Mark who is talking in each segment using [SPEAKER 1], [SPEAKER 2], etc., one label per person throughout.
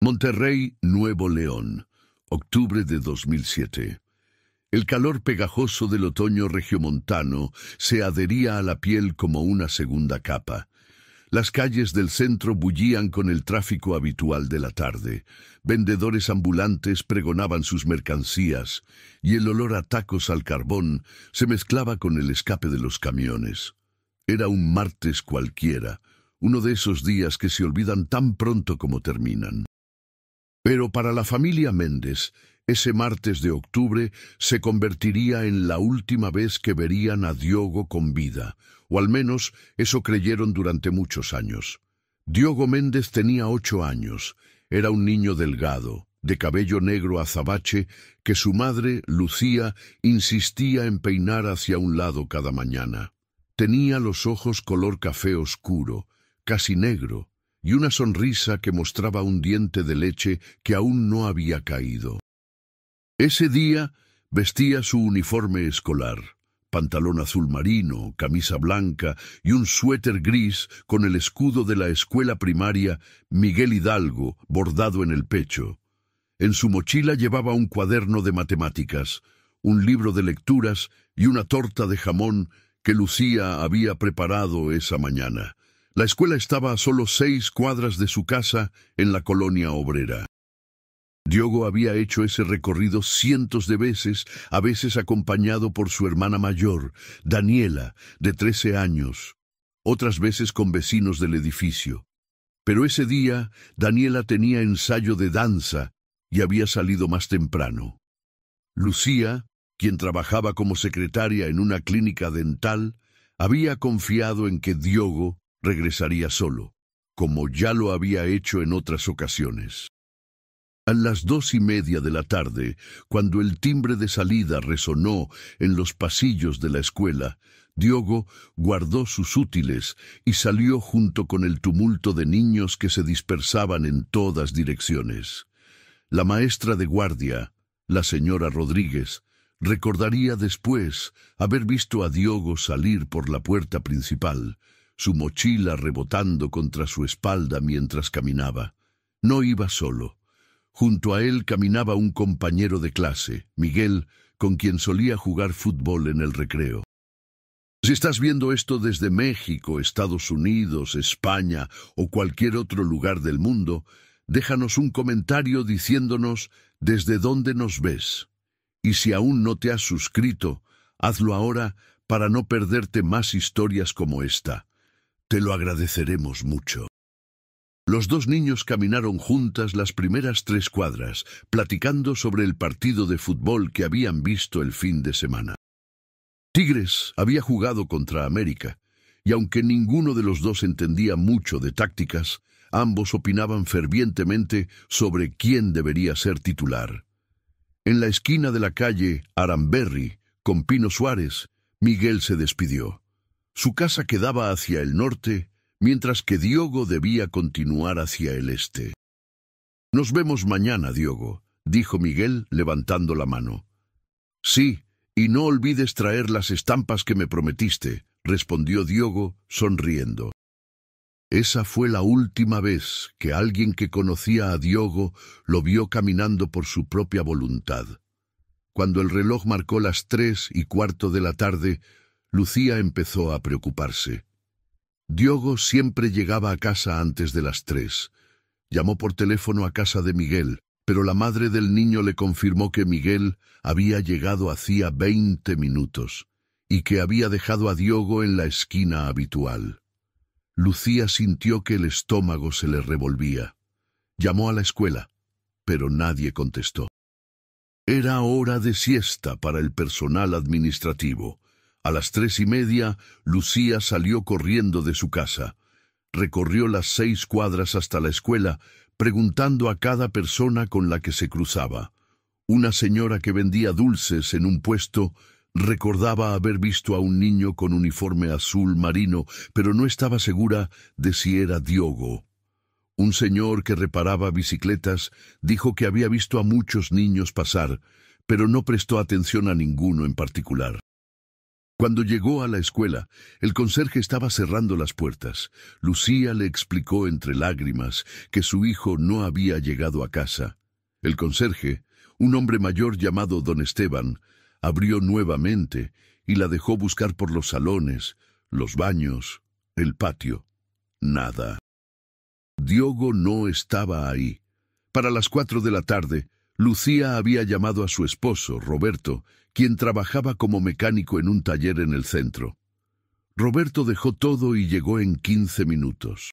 [SPEAKER 1] Monterrey, Nuevo León, octubre de 2007. El calor pegajoso del otoño regiomontano se adhería a la piel como una segunda capa. Las calles del centro bullían con el tráfico habitual de la tarde. Vendedores ambulantes pregonaban sus mercancías, y el olor a tacos al carbón se mezclaba con el escape de los camiones. Era un martes cualquiera, uno de esos días que se olvidan tan pronto como terminan. Pero para la familia Méndez, ese martes de octubre se convertiría en la última vez que verían a Diogo con vida, o al menos eso creyeron durante muchos años. Diogo Méndez tenía 8 años, era un niño delgado, de cabello negro azabache, que su madre, Lucía, insistía en peinar hacia un lado cada mañana. Tenía los ojos color café oscuro, casi negro, y una sonrisa que mostraba un diente de leche que aún no había caído. Ese día vestía su uniforme escolar, pantalón azul marino, camisa blanca y un suéter gris con el escudo de la escuela primaria Miguel Hidalgo bordado en el pecho. En su mochila llevaba un cuaderno de matemáticas, un libro de lecturas y una torta de jamón que Lucía había preparado esa mañana. La escuela estaba a solo 6 cuadras de su casa en la colonia obrera. Diogo había hecho ese recorrido cientos de veces, a veces acompañado por su hermana mayor, Daniela, de 13 años, otras veces con vecinos del edificio. Pero ese día, Daniela tenía ensayo de danza y había salido más temprano. Lucía, quien trabajaba como secretaria en una clínica dental, había confiado en que Diogo regresaría solo, como ya lo había hecho en otras ocasiones. A las 2:30 de la tarde, cuando el timbre de salida resonó en los pasillos de la escuela, Diogo guardó sus útiles y salió junto con el tumulto de niños que se dispersaban en todas direcciones. La maestra de guardia, la señora Rodríguez, recordaría después haber visto a Diogo salir por la puerta principal, su mochila rebotando contra su espalda mientras caminaba. No iba solo. Junto a él caminaba un compañero de clase, Miguel, con quien solía jugar fútbol en el recreo. Si estás viendo esto desde México, Estados Unidos, España o cualquier otro lugar del mundo, déjanos un comentario diciéndonos desde dónde nos ves. Y si aún no te has suscrito, hazlo ahora para no perderte más historias como esta. Te lo agradeceremos mucho. Los dos niños caminaron juntas las primeras 3 cuadras, platicando sobre el partido de fútbol que habían visto el fin de semana. Tigres había jugado contra América, y aunque ninguno de los dos entendía mucho de tácticas, ambos opinaban fervientemente sobre quién debería ser titular. En la esquina de la calle Aramberri, con Pino Suárez, Miguel se despidió. Su casa quedaba hacia el norte, mientras que Diogo debía continuar hacia el este. «Nos vemos mañana, Diogo», dijo Miguel levantando la mano. «Sí, y no olvides traer las estampas que me prometiste», respondió Diogo, sonriendo. Esa fue la última vez que alguien que conocía a Diogo lo vio caminando por su propia voluntad. Cuando el reloj marcó las 3:15 de la tarde, Lucía empezó a preocuparse. Diogo siempre llegaba a casa antes de las 3. Llamó por teléfono a casa de Miguel, pero la madre del niño le confirmó que Miguel había llegado hacía 20 minutos y que había dejado a Diogo en la esquina habitual. Lucía sintió que el estómago se le revolvía. Llamó a la escuela, pero nadie contestó. Era hora de siesta para el personal administrativo. A las 3:30, Lucía salió corriendo de su casa. Recorrió las 6 cuadras hasta la escuela, preguntando a cada persona con la que se cruzaba. Una señora que vendía dulces en un puesto recordaba haber visto a un niño con uniforme azul marino, pero no estaba segura de si era Diogo. Un señor que reparaba bicicletas dijo que había visto a muchos niños pasar, pero no prestó atención a ninguno en particular. Cuando llegó a la escuela, el conserje estaba cerrando las puertas. Lucía le explicó entre lágrimas que su hijo no había llegado a casa. El conserje, un hombre mayor llamado don Esteban, abrió nuevamente y la dejó buscar por los salones, los baños, el patio. Nada. Diogo no estaba ahí. Para las 4 de la tarde, Lucía había llamado a su esposo, Roberto, quien trabajaba como mecánico en un taller en el centro. Roberto dejó todo y llegó en 15 minutos.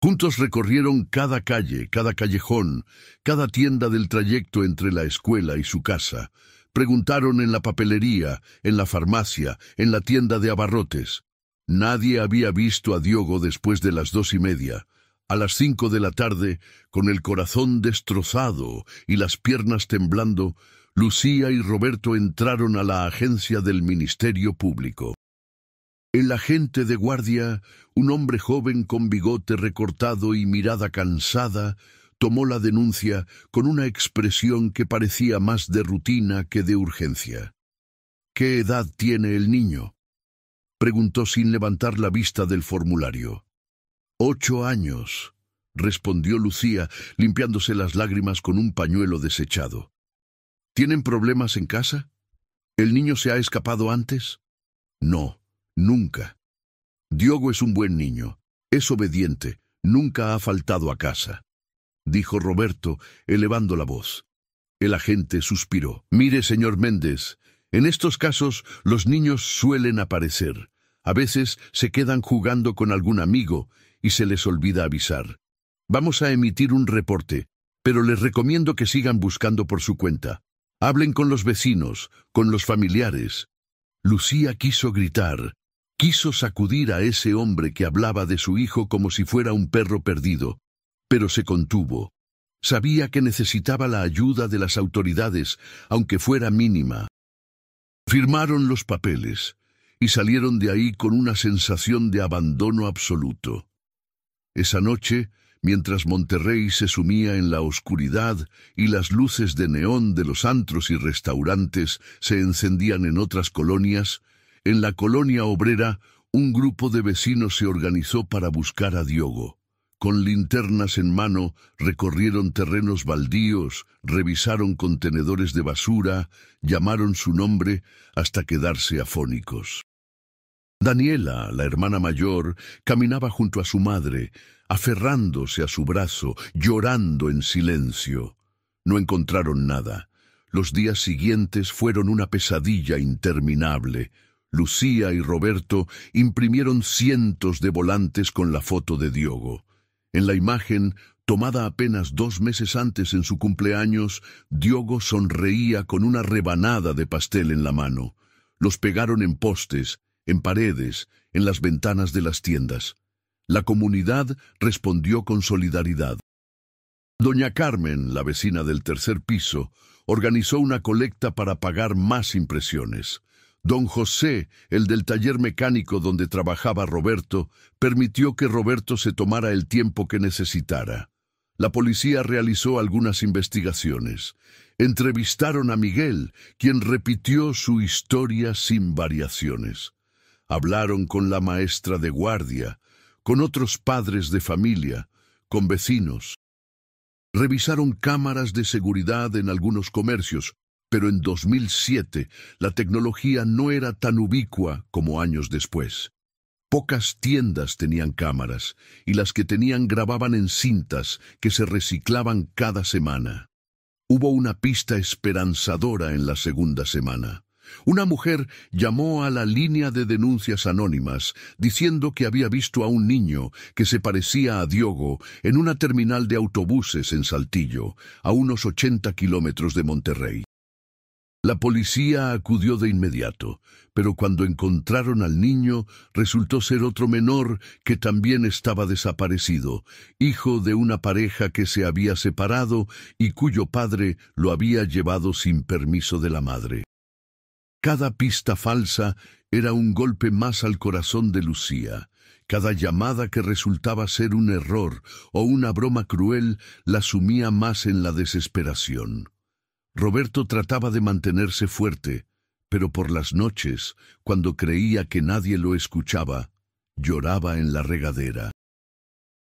[SPEAKER 1] Juntos recorrieron cada calle, cada callejón, cada tienda del trayecto entre la escuela y su casa. Preguntaron en la papelería, en la farmacia, en la tienda de abarrotes. Nadie había visto a Diogo después de las 2:30. A las 5 de la tarde, con el corazón destrozado y las piernas temblando, Lucía y Roberto entraron a la agencia del Ministerio Público. El agente de guardia, un hombre joven con bigote recortado y mirada cansada, tomó la denuncia con una expresión que parecía más de rutina que de urgencia. ¿Qué edad tiene el niño?, preguntó sin levantar la vista del formulario. 8 años, respondió Lucía, limpiándose las lágrimas con un pañuelo desechado. ¿Tienen problemas en casa? ¿El niño se ha escapado antes? No, nunca. Diogo es un buen niño, es obediente, nunca ha faltado a casa, dijo Roberto, elevando la voz. El agente suspiró. Mire, señor Méndez, en estos casos los niños suelen aparecer. A veces se quedan jugando con algún amigo y se les olvida avisar. Vamos a emitir un reporte, pero les recomiendo que sigan buscando por su cuenta. Hablen con los vecinos, con los familiares. Lucía quiso gritar, quiso sacudir a ese hombre que hablaba de su hijo como si fuera un perro perdido, pero se contuvo. Sabía que necesitaba la ayuda de las autoridades, aunque fuera mínima. Firmaron los papeles y salieron de ahí con una sensación de abandono absoluto. Esa noche, mientras Monterrey se sumía en la oscuridad y las luces de neón de los antros y restaurantes se encendían en otras colonias, en la colonia obrera un grupo de vecinos se organizó para buscar a Diogo. Con linternas en mano recorrieron terrenos baldíos, revisaron contenedores de basura, llamaron su nombre hasta quedarse afónicos. Daniela, la hermana mayor, caminaba junto a su madre, aferrándose a su brazo, llorando en silencio. No encontraron nada. Los días siguientes fueron una pesadilla interminable. Lucía y Roberto imprimieron cientos de volantes con la foto de Diogo. En la imagen, tomada apenas 2 meses antes en su cumpleaños, Diogo sonreía con una rebanada de pastel en la mano. Los pegaron en postes, en paredes, en las ventanas de las tiendas. La comunidad respondió con solidaridad. Doña Carmen, la vecina del 3er piso, organizó una colecta para pagar más impresiones. Don José, el del taller mecánico donde trabajaba Roberto, permitió que Roberto se tomara el tiempo que necesitara. La policía realizó algunas investigaciones. Entrevistaron a Miguel, quien repitió su historia sin variaciones. Hablaron con la maestra de guardia, con otros padres de familia, con vecinos. Revisaron cámaras de seguridad en algunos comercios, pero en 2007 la tecnología no era tan ubicua como años después. Pocas tiendas tenían cámaras, y las que tenían grababan en cintas que se reciclaban cada semana. Hubo una pista esperanzadora en la segunda semana. Una mujer llamó a la línea de denuncias anónimas diciendo que había visto a un niño que se parecía a Diogo en una terminal de autobuses en Saltillo, a unos 80 kilómetros de Monterrey. La policía acudió de inmediato, pero cuando encontraron al niño resultó ser otro menor que también estaba desaparecido, hijo de una pareja que se había separado y cuyo padre lo había llevado sin permiso de la madre. Cada pista falsa era un golpe más al corazón de Lucía. Cada llamada que resultaba ser un error o una broma cruel la sumía más en la desesperación. Roberto trataba de mantenerse fuerte, pero por las noches, cuando creía que nadie lo escuchaba, lloraba en la regadera.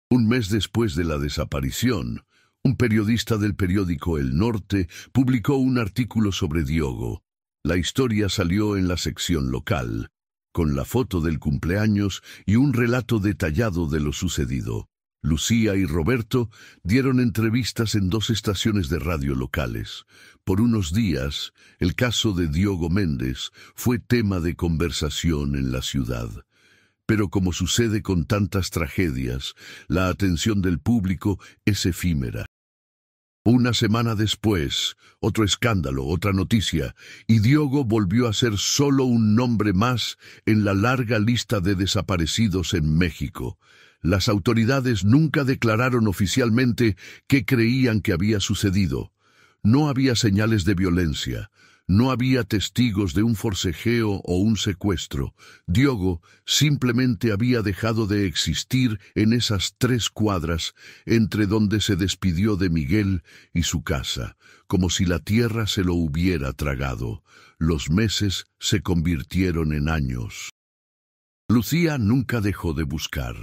[SPEAKER 1] Un mes después de la desaparición, un periodista del periódico El Norte publicó un artículo sobre Diogo. La historia salió en la sección local, con la foto del cumpleaños y un relato detallado de lo sucedido. Lucía y Roberto dieron entrevistas en 2 estaciones de radio locales. Por unos días, el caso de Diogo Méndez fue tema de conversación en la ciudad. Pero como sucede con tantas tragedias, la atención del público es efímera. Una semana después, otro escándalo, otra noticia, y Diogo volvió a ser solo un nombre más en la larga lista de desaparecidos en México. Las autoridades nunca declararon oficialmente qué creían que había sucedido. No había señales de violencia, no había testigos de un forcejeo o un secuestro. Diogo simplemente había dejado de existir en esas 3 cuadras entre donde se despidió de Miguel y su casa, como si la tierra se lo hubiera tragado. Los meses se convirtieron en años. Lucía nunca dejó de buscar.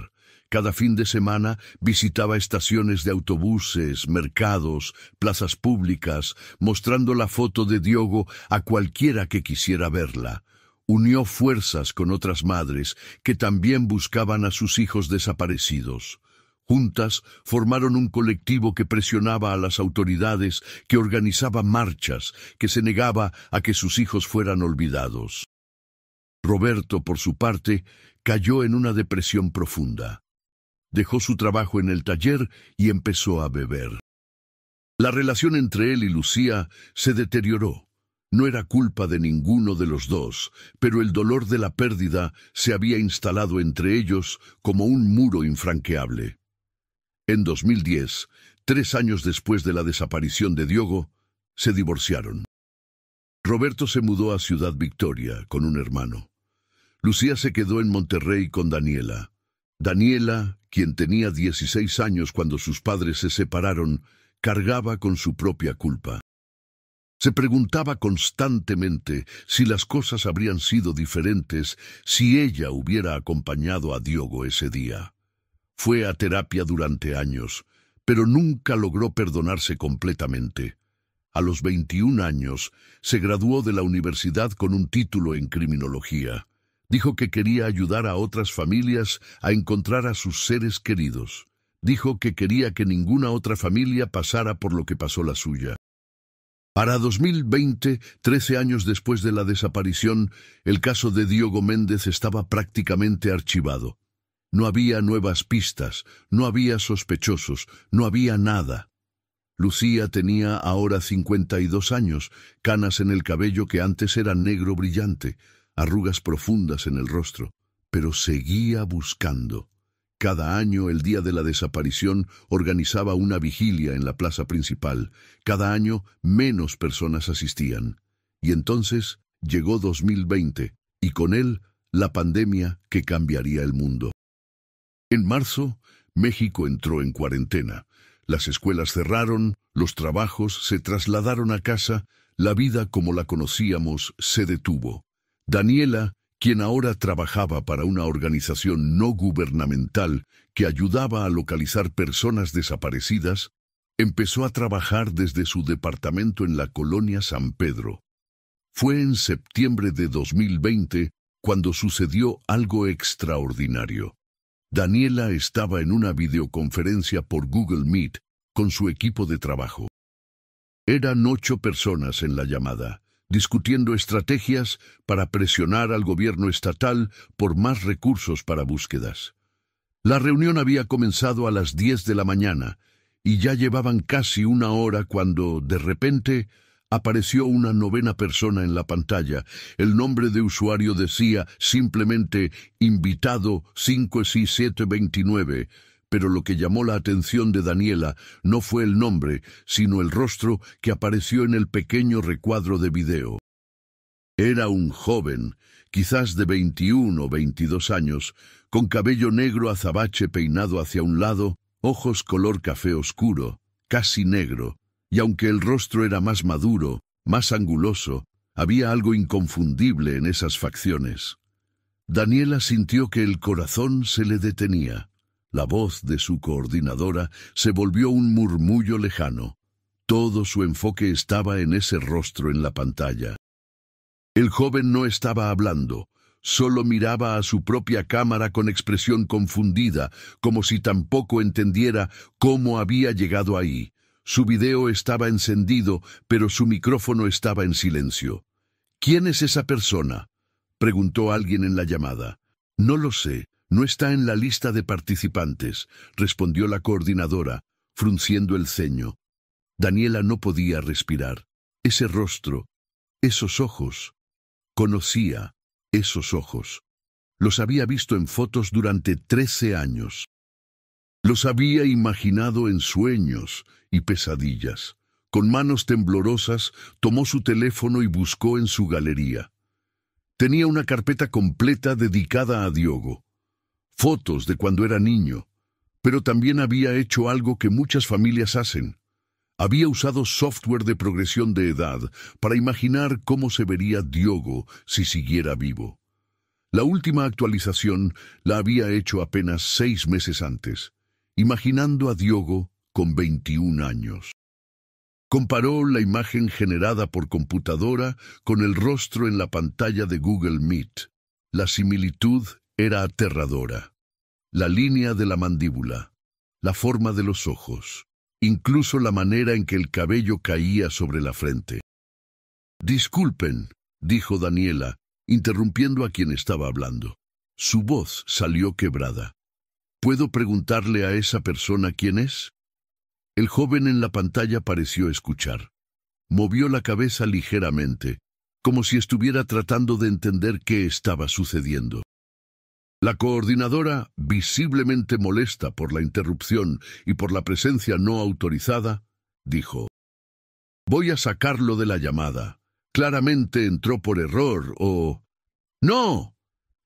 [SPEAKER 1] Cada fin de semana visitaba estaciones de autobuses, mercados, plazas públicas, mostrando la foto de Diogo a cualquiera que quisiera verla. Unió fuerzas con otras madres que también buscaban a sus hijos desaparecidos. Juntas formaron un colectivo que presionaba a las autoridades, que organizaba marchas, que se negaba a que sus hijos fueran olvidados. Roberto, por su parte, cayó en una depresión profunda. Dejó su trabajo en el taller y empezó a beber. La relación entre él y Lucía se deterioró. No era culpa de ninguno de los dos, pero el dolor de la pérdida se había instalado entre ellos como un muro infranqueable. En 2010, 3 años después de la desaparición de Diogo, se divorciaron. Roberto se mudó a Ciudad Victoria con un hermano. Lucía se quedó en Monterrey con Daniela. Daniela, quien tenía 16 años cuando sus padres se separaron, cargaba con su propia culpa. Se preguntaba constantemente si las cosas habrían sido diferentes si ella hubiera acompañado a Diogo ese día. Fue a terapia durante años, pero nunca logró perdonarse completamente. A los 21 años, se graduó de la universidad con un título en criminología. Dijo que quería ayudar a otras familias a encontrar a sus seres queridos. Dijo que quería que ninguna otra familia pasara por lo que pasó la suya. Para 2020, 13 años después de la desaparición, el caso de Diogo Méndez estaba prácticamente archivado. No había nuevas pistas, no había sospechosos, no había nada. Lucía tenía ahora 52 años, canas en el cabello que antes era negro brillante, arrugas profundas en el rostro, pero seguía buscando. Cada año, el día de la desaparición, organizaba una vigilia en la plaza principal. Cada año, menos personas asistían. Y entonces llegó 2020, y con él, la pandemia que cambiaría el mundo. En marzo, México entró en cuarentena. Las escuelas cerraron, los trabajos se trasladaron a casa, la vida como la conocíamos se detuvo. Daniela, quien ahora trabajaba para una organización no gubernamental que ayudaba a localizar personas desaparecidas, empezó a trabajar desde su departamento en la colonia San Pedro. Fue en septiembre de 2020 cuando sucedió algo extraordinario. Daniela estaba en una videoconferencia por Google Meet con su equipo de trabajo. Eran 8 personas en la llamada, discutiendo estrategias para presionar al gobierno estatal por más recursos para búsquedas. La reunión había comenzado a las 10 de la mañana y ya llevaban casi 1 hora cuando, de repente, apareció una 9ª persona en la pantalla. El nombre de usuario decía simplemente invitado 5729, pero lo que llamó la atención de Daniela no fue el nombre, sino el rostro que apareció en el pequeño recuadro de video. Era un joven, quizás de 21 o 22 años, con cabello negro azabache peinado hacia un lado, ojos color café oscuro, casi negro, y aunque el rostro era más maduro, más anguloso, Había algo inconfundible en esas facciones. Daniela sintió que el corazón se le detenía. La voz de su coordinadora se volvió un murmullo lejano. Todo su enfoque estaba en ese rostro en la pantalla. El joven no estaba hablando, solo miraba a su propia cámara con expresión confundida, como si tampoco entendiera cómo había llegado ahí. Su video estaba encendido, pero su micrófono estaba en silencio. «¿Quién es esa persona?», preguntó alguien en la llamada. «No lo sé, no está en la lista de participantes», respondió la coordinadora, frunciendo el ceño. Daniela no podía respirar. Ese rostro, esos ojos. Conocía esos ojos. Los había visto en fotos durante 13 años. Los había imaginado en sueños y pesadillas. Con manos temblorosas, tomó su teléfono y buscó en su galería. Tenía una carpeta completa dedicada a Diogo. Fotos de cuando era niño. Pero también había hecho algo que muchas familias hacen. Había usado software de progresión de edad para imaginar cómo se vería Diogo si siguiera vivo. La última actualización la había hecho apenas 6 meses antes, imaginando a Diogo con 21 años. Comparó la imagen generada por computadora con el rostro en la pantalla de Google Meet. La similitud era aterradora. La línea de la mandíbula, la forma de los ojos, incluso la manera en que el cabello caía sobre la frente. «Disculpen», dijo Daniela, interrumpiendo a quien estaba hablando. Su voz salió quebrada. «¿Puedo preguntarle a esa persona quién es?». El joven en la pantalla pareció escuchar. Movió la cabeza ligeramente, como si estuviera tratando de entender qué estaba sucediendo. La coordinadora, visiblemente molesta por la interrupción y por la presencia no autorizada, dijo: «Voy a sacarlo de la llamada. Claramente entró por error o...». «¡No!»,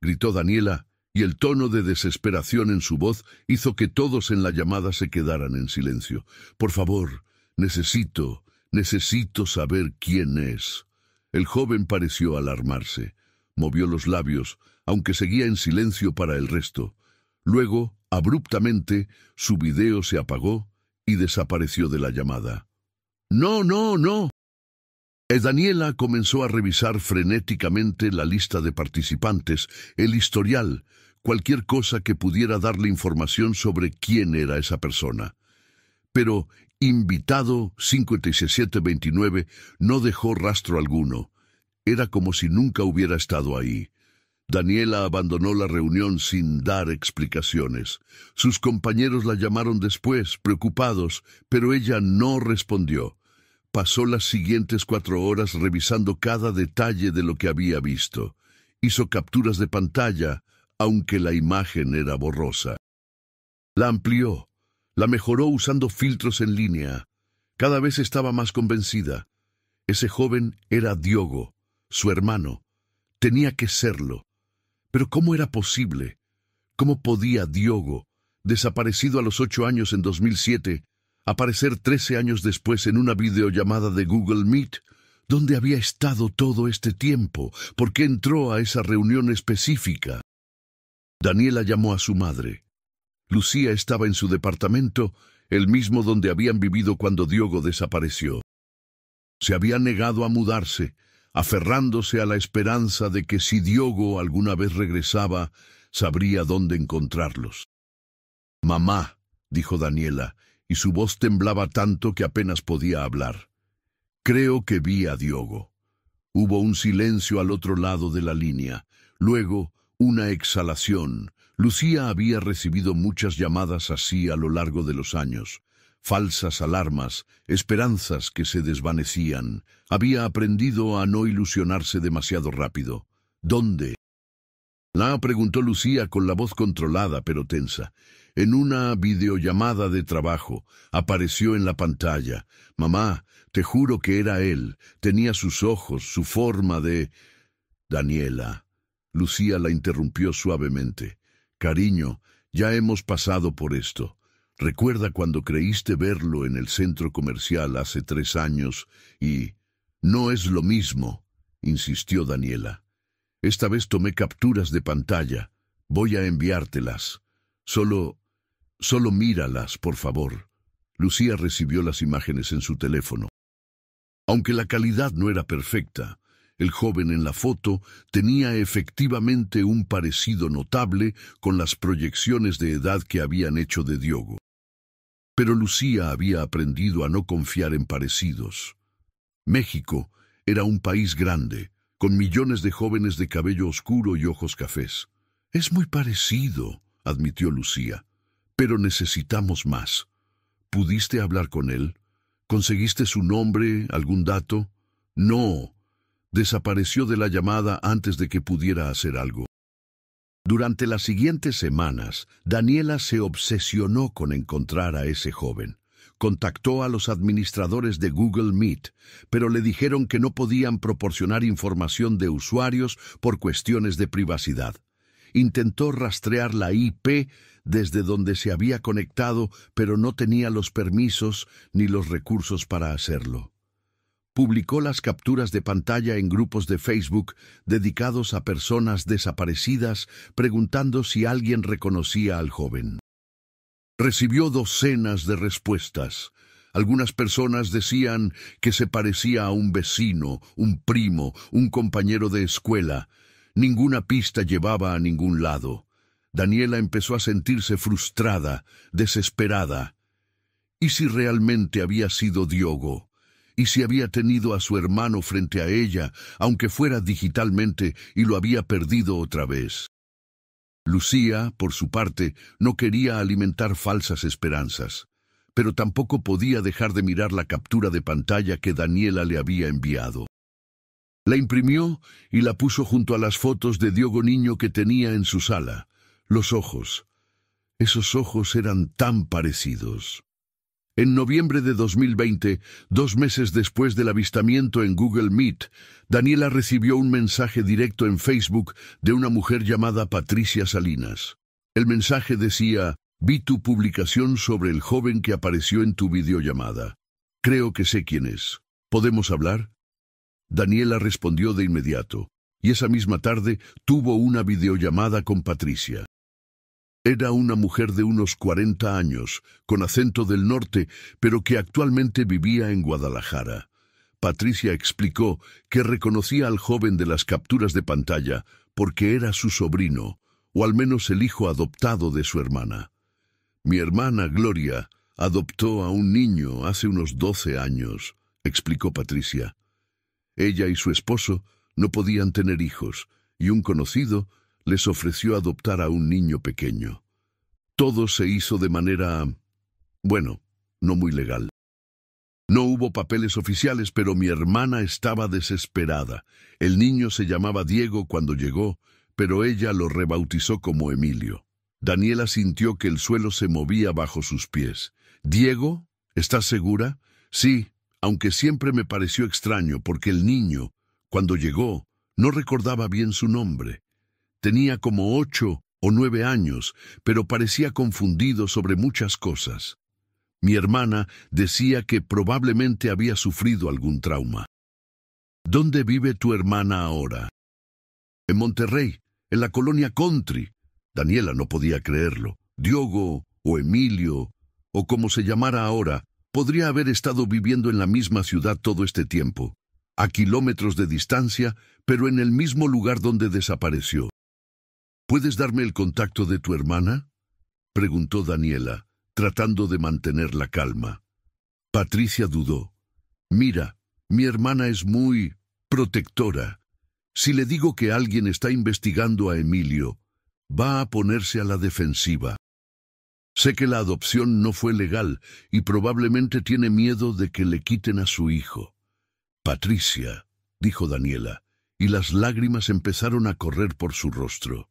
[SPEAKER 1] gritó Daniela, y el tono de desesperación en su voz hizo que todos en la llamada se quedaran en silencio. «Por favor, necesito saber quién es». El joven pareció alarmarse. Movió los labios, aunque seguía en silencio para el resto. Luego, abruptamente, su video se apagó y desapareció de la llamada. «¡No, no, no!». Daniela comenzó a revisar frenéticamente la lista de participantes, el historial, cualquier cosa que pudiera darle información sobre quién era esa persona. Pero invitado 5729 no dejó rastro alguno. Era como si nunca hubiera estado ahí. Daniela abandonó la reunión sin dar explicaciones. Sus compañeros la llamaron después, preocupados, pero ella no respondió. Pasó las siguientes 4 horas revisando cada detalle de lo que había visto. Hizo capturas de pantalla, aunque la imagen era borrosa. La amplió, la mejoró usando filtros en línea. Cada vez estaba más convencida. Ese joven era Diogo, su hermano. Tenía que serlo. Pero ¿cómo era posible? ¿Cómo podía Diogo, desaparecido a los 8 años en 2007, aparecer 13 años después en una videollamada de Google Meet? ¿Dónde había estado todo este tiempo? ¿Por qué entró a esa reunión específica? Daniela llamó a su madre. Lucía estaba en su departamento, el mismo donde habían vivido cuando Diogo desapareció. Se había negado a mudarse, aferrándose a la esperanza de que si Diogo alguna vez regresaba, sabría dónde encontrarlos. «Mamá», dijo Daniela, y su voz temblaba tanto que apenas podía hablar. «Creo que vi a Diogo». Hubo un silencio al otro lado de la línea. Luego, una exhalación. Lucía había recibido muchas llamadas así a lo largo de los años. Falsas alarmas, esperanzas que se desvanecían. Había aprendido a no ilusionarse demasiado rápido. «¿Dónde?». La preguntó Lucía con la voz controlada pero tensa. En una videollamada de trabajo, apareció en la pantalla. «Mamá, te juro que era él. Tenía sus ojos, su forma de...». «Daniela». Lucía la interrumpió suavemente. «Cariño, ya hemos pasado por esto. Recuerda cuando creíste verlo en el centro comercial hace 3 años y... no es lo mismo. insistió Daniela. Esta vez tomé capturas de pantalla. Voy a enviártelas. Solo míralas, por favor. Lucía recibió las imágenes en su teléfono. Aunque la calidad no era perfecta, el joven en la foto tenía efectivamente un parecido notable con las proyecciones de edad que habían hecho de Diogo. Pero Lucía había aprendido a no confiar en parecidos. México era un país grande, con millones de jóvenes de cabello oscuro y ojos cafés. Es muy parecido, admitió Lucía, pero necesitamos más. ¿Pudiste hablar con él? ¿Conseguiste su nombre, algún dato? No. Desapareció de la llamada antes de que pudiera hacer algo. Durante las siguientes semanas, Daniela se obsesionó con encontrar a ese joven. Contactó a los administradores de Google Meet, pero le dijeron que no podían proporcionar información de usuarios por cuestiones de privacidad. Intentó rastrear la IP desde donde se había conectado, pero no tenía los permisos ni los recursos para hacerlo. Publicó las capturas de pantalla en grupos de Facebook dedicados a personas desaparecidas, preguntando si alguien reconocía al joven. Recibió docenas de respuestas. Algunas personas decían que se parecía a un vecino, un primo, un compañero de escuela. Ninguna pista llevaba a ningún lado. Daniela empezó a sentirse frustrada, desesperada. ¿Y si realmente había sido Diogo? ¿Y si había tenido a su hermano frente a ella, aunque fuera digitalmente, y lo había perdido otra vez? Lucía, por su parte, no quería alimentar falsas esperanzas, pero tampoco podía dejar de mirar la captura de pantalla que Daniela le había enviado. La imprimió y la puso junto a las fotos de Diogo niño que tenía en su sala. Los ojos. Esos ojos eran tan parecidos. En noviembre de 2020, 2 meses después del avistamiento en Google Meet, Daniela recibió un mensaje directo en Facebook de una mujer llamada Patricia Salinas. El mensaje decía: «Vi tu publicación sobre el joven que apareció en tu videollamada. Creo que sé quién es. ¿Podemos hablar?». Daniela respondió de inmediato, y esa misma tarde tuvo una videollamada con Patricia. Era una mujer de unos 40 años, con acento del norte, pero que actualmente vivía en Guadalajara. Patricia explicó que reconocía al joven de las capturas de pantalla porque era su sobrino, o al menos el hijo adoptado de su hermana. «Mi hermana Gloria adoptó a un niño hace unos 12 años», explicó Patricia. Ella y su esposo no podían tener hijos, y un conocido les ofreció adoptar a un niño pequeño. Todo se hizo de manera, no muy legal. No hubo papeles oficiales, pero mi hermana estaba desesperada. El niño se llamaba Diego cuando llegó, pero ella lo rebautizó como Emilio. Daniela sintió que el suelo se movía bajo sus pies. «¿Diego? ¿Estás segura?» «Sí, aunque siempre me pareció extraño porque el niño, cuando llegó, no recordaba bien su nombre. Tenía como 8 o 9 años, pero parecía confundido sobre muchas cosas. Mi hermana decía que probablemente había sufrido algún trauma». «¿Dónde vive tu hermana ahora?» «En Monterrey, en la colonia Country». Daniela no podía creerlo. Diogo, o Emilio, o como se llamara ahora, podría haber estado viviendo en la misma ciudad todo este tiempo, a kilómetros de distancia, pero en el mismo lugar donde desapareció. «¿Puedes darme el contacto de tu hermana?», preguntó Daniela, tratando de mantener la calma. Patricia dudó. «Mira, mi hermana es muy protectora. Si le digo que alguien está investigando a Emilio, va a ponerse a la defensiva. Sé que la adopción no fue legal y probablemente tiene miedo de que le quiten a su hijo». «Patricia», dijo Daniela, y las lágrimas empezaron a correr por su rostro.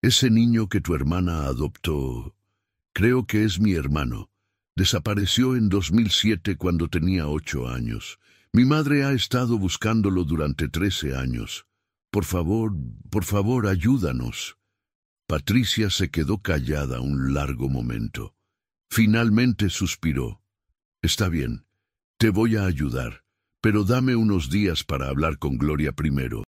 [SPEAKER 1] «Ese niño que tu hermana adoptó, creo que es mi hermano. Desapareció en 2007 cuando tenía 8 años. Mi madre ha estado buscándolo durante 13 años. Por favor, ayúdanos». Patricia se quedó callada un largo momento. Finalmente suspiró. «Está bien, te voy a ayudar, pero dame unos días para hablar con Gloria primero.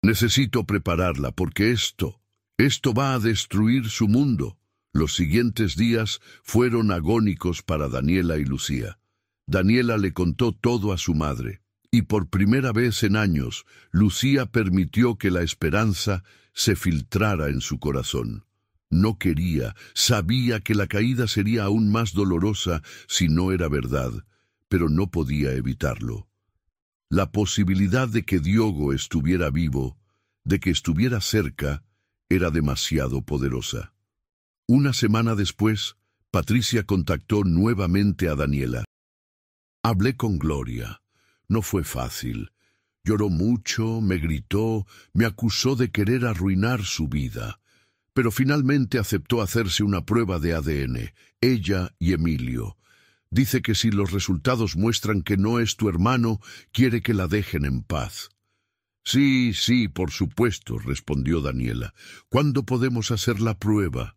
[SPEAKER 1] Necesito prepararla porque esto va a destruir su mundo. Los siguientes días fueron agónicos para Daniela y Lucía. Daniela le contó todo a su madre, y por primera vez en años, Lucía permitió que la esperanza se filtrara en su corazón. No quería, sabía que la caída sería aún más dolorosa si no era verdad, pero no podía evitarlo. La posibilidad de que Diogo estuviera vivo, de que estuviera cerca, era demasiado poderosa. Una semana después, Patricia contactó nuevamente a Daniela. Hablé con Gloria. No fue fácil. Lloró mucho, me gritó, me acusó de querer arruinar su vida. Pero finalmente aceptó hacerse una prueba de ADN, ella y Emilio. Dice que si los resultados muestran que no es tu hermano, quiere que la dejen en paz. Sí, por supuesto, respondió Daniela. ¿Cuándo podemos hacer la prueba?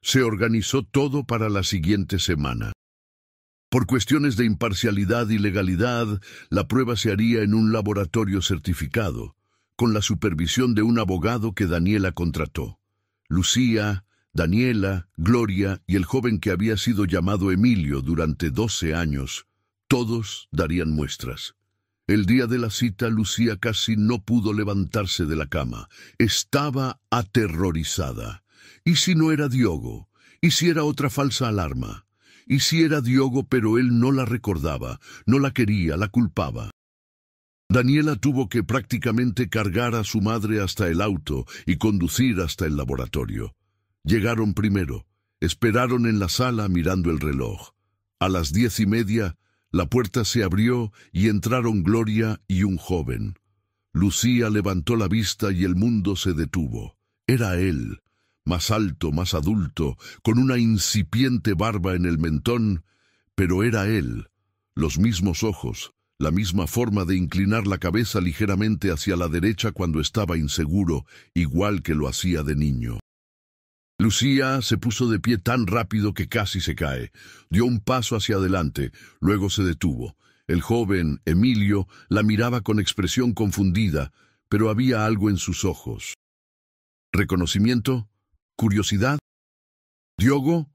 [SPEAKER 1] Se organizó todo para la siguiente semana. Por cuestiones de imparcialidad y legalidad, la prueba se haría en un laboratorio certificado, con la supervisión de un abogado que Daniela contrató. Lucía, Daniela, Gloria y el joven que había sido llamado Emilio durante 12 años, todos darían muestras. El día de la cita, Lucía casi no pudo levantarse de la cama. Estaba aterrorizada. ¿Y si no era Diogo? ¿Y si era otra falsa alarma? ¿Y si era Diogo pero él no la recordaba, no la quería, la culpaba? Daniela tuvo que prácticamente cargar a su madre hasta el auto y conducir hasta el laboratorio. Llegaron primero, esperaron en la sala mirando el reloj. A las 10:30, la puerta se abrió y entraron Gloria y un joven. Lucía levantó la vista y el mundo se detuvo. Era él, más alto, más adulto, con una incipiente barba en el mentón, pero era él, los mismos ojos, la misma forma de inclinar la cabeza ligeramente hacia la derecha cuando estaba inseguro, igual que lo hacía de niño. Lucía se puso de pie tan rápido que casi se cae. Dio un paso hacia adelante, luego se detuvo. El joven, Emilio, la miraba con expresión confundida, pero había algo en sus ojos. ¿Reconocimiento? ¿Curiosidad? ¿Diogo?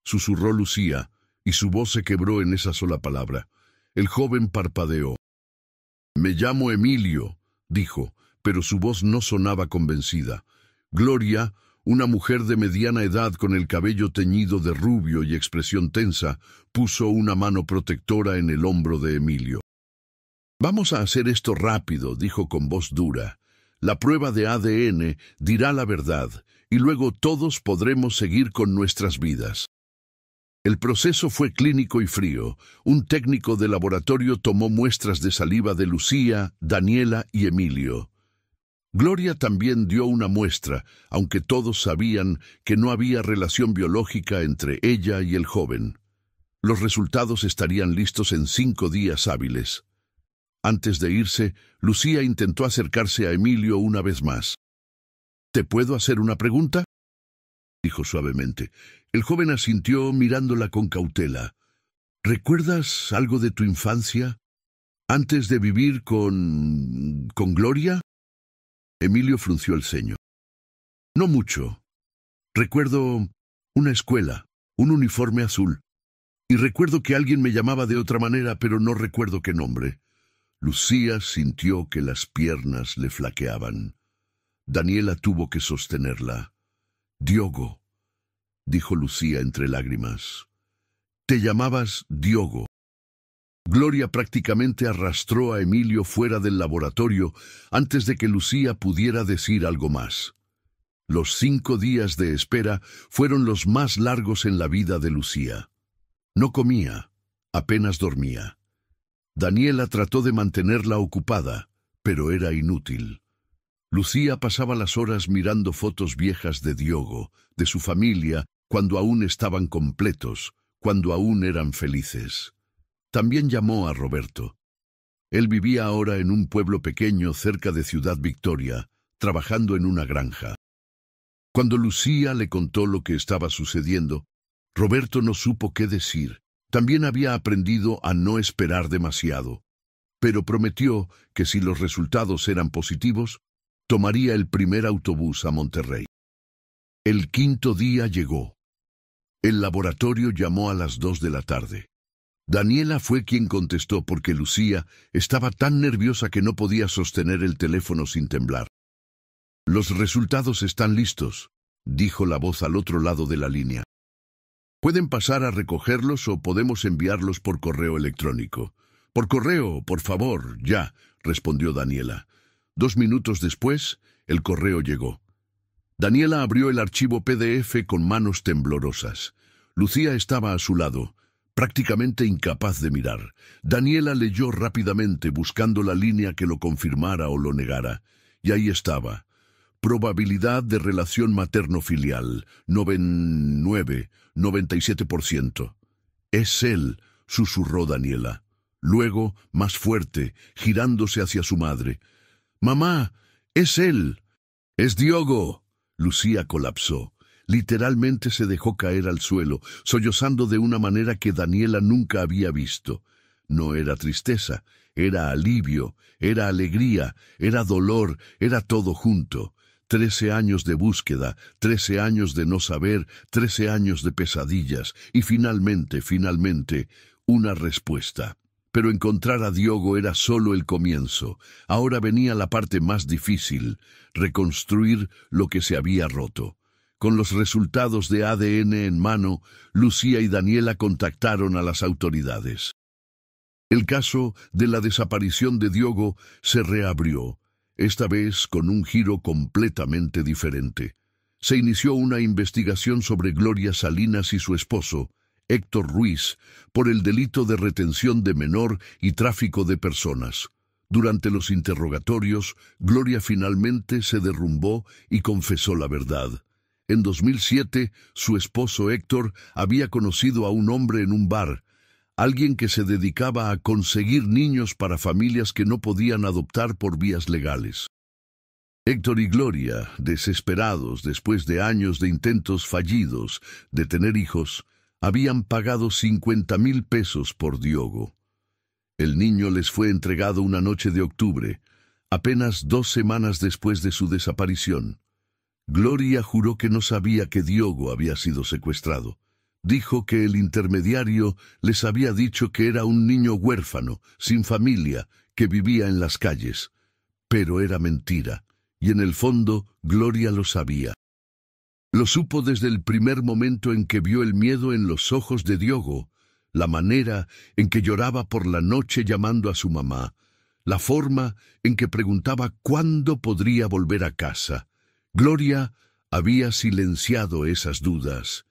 [SPEAKER 1] Susurró Lucía, y su voz se quebró en esa sola palabra. El joven parpadeó. «Me llamo Emilio», dijo, pero su voz no sonaba convencida. Gloria, una mujer de mediana edad con el cabello teñido de rubio y expresión tensa, puso una mano protectora en el hombro de Emilio. «Vamos a hacer esto rápido», dijo con voz dura. «La prueba de ADN dirá la verdad, y luego todos podremos seguir con nuestras vidas». El proceso fue clínico y frío. Un técnico de laboratorio tomó muestras de saliva de Lucía, Daniela y Emilio. Gloria también dio una muestra, aunque todos sabían que no había relación biológica entre ella y el joven. Los resultados estarían listos en 5 días hábiles. Antes de irse, Lucía intentó acercarse a Emilio una vez más. «¿Te puedo hacer una pregunta?», dijo suavemente. El joven asintió mirándola con cautela. «¿Recuerdas algo de tu infancia? ¿Antes de vivir con Gloria?» Emilio frunció el ceño. «No mucho. Recuerdo una escuela, un uniforme azul. Y recuerdo que alguien me llamaba de otra manera, pero no recuerdo qué nombre». Lucía sintió que las piernas le flaqueaban. Daniela tuvo que sostenerla. «Diogo», dijo Lucía entre lágrimas. «Te llamabas Diogo». Gloria prácticamente arrastró a Emilio fuera del laboratorio antes de que Lucía pudiera decir algo más. Los 5 días de espera fueron los más largos en la vida de Lucía. No comía, apenas dormía. Daniela trató de mantenerla ocupada, pero era inútil. Lucía pasaba las horas mirando fotos viejas de Diogo, de su familia, cuando aún estaban completos, cuando aún eran felices. También llamó a Roberto. Él vivía ahora en un pueblo pequeño cerca de Ciudad Victoria, trabajando en una granja. Cuando Lucía le contó lo que estaba sucediendo, Roberto no supo qué decir. También había aprendido a no esperar demasiado. pero prometió que si los resultados eran positivos, tomaría el primer autobús a Monterrey. El quinto día llegó. El laboratorio llamó a las 2 de la tarde. Daniela fue quien contestó porque Lucía estaba tan nerviosa que no podía sostener el teléfono sin temblar. «Los resultados están listos», dijo la voz al otro lado de la línea. «Pueden pasar a recogerlos o podemos enviarlos por correo electrónico». «Por correo, por favor, ya», respondió Daniela. 2 minutos después, el correo llegó. Daniela abrió el archivo PDF con manos temblorosas. Lucía estaba a su lado, prácticamente incapaz de mirar. Daniela leyó rápidamente buscando la línea que lo confirmara o lo negara. Y ahí estaba. Probabilidad de relación materno-filial, 97%. «Es él», susurró Daniela. Luego, más fuerte, girándose hacia su madre. «Mamá, es él». «Es Diogo». Lucía colapsó. Literalmente se dejó caer al suelo, sollozando de una manera que Daniela nunca había visto. No era tristeza, era alivio, era alegría, era dolor, era todo junto. 13 años de búsqueda, 13 años de no saber, 13 años de pesadillas y finalmente, una respuesta. Pero encontrar a Diogo era solo el comienzo. Ahora venía la parte más difícil, reconstruir lo que se había roto. Con los resultados de ADN en mano, Lucía y Daniela contactaron a las autoridades. El caso de la desaparición de Diogo se reabrió, esta vez con un giro completamente diferente. Se inició una investigación sobre Gloria Salinas y su esposo, Héctor Ruiz, por el delito de retención de menor y tráfico de personas. Durante los interrogatorios, Gloria finalmente se derrumbó y confesó la verdad. En 2007, su esposo Héctor había conocido a un hombre en un bar, alguien que se dedicaba a conseguir niños para familias que no podían adoptar por vías legales. Héctor y Gloria, desesperados después de años de intentos fallidos de tener hijos, habían pagado 50,000 pesos por Diogo. El niño les fue entregado una noche de octubre, apenas 2 semanas después de su desaparición. Gloria juró que no sabía que Diogo había sido secuestrado. Dijo que el intermediario les había dicho que era un niño huérfano, sin familia, que vivía en las calles. Pero era mentira, y en el fondo Gloria lo sabía. Lo supo desde el primer momento en que vio el miedo en los ojos de Diogo, la manera en que lloraba por la noche llamando a su mamá, la forma en que preguntaba cuándo podría volver a casa. Gloria había silenciado esas dudas.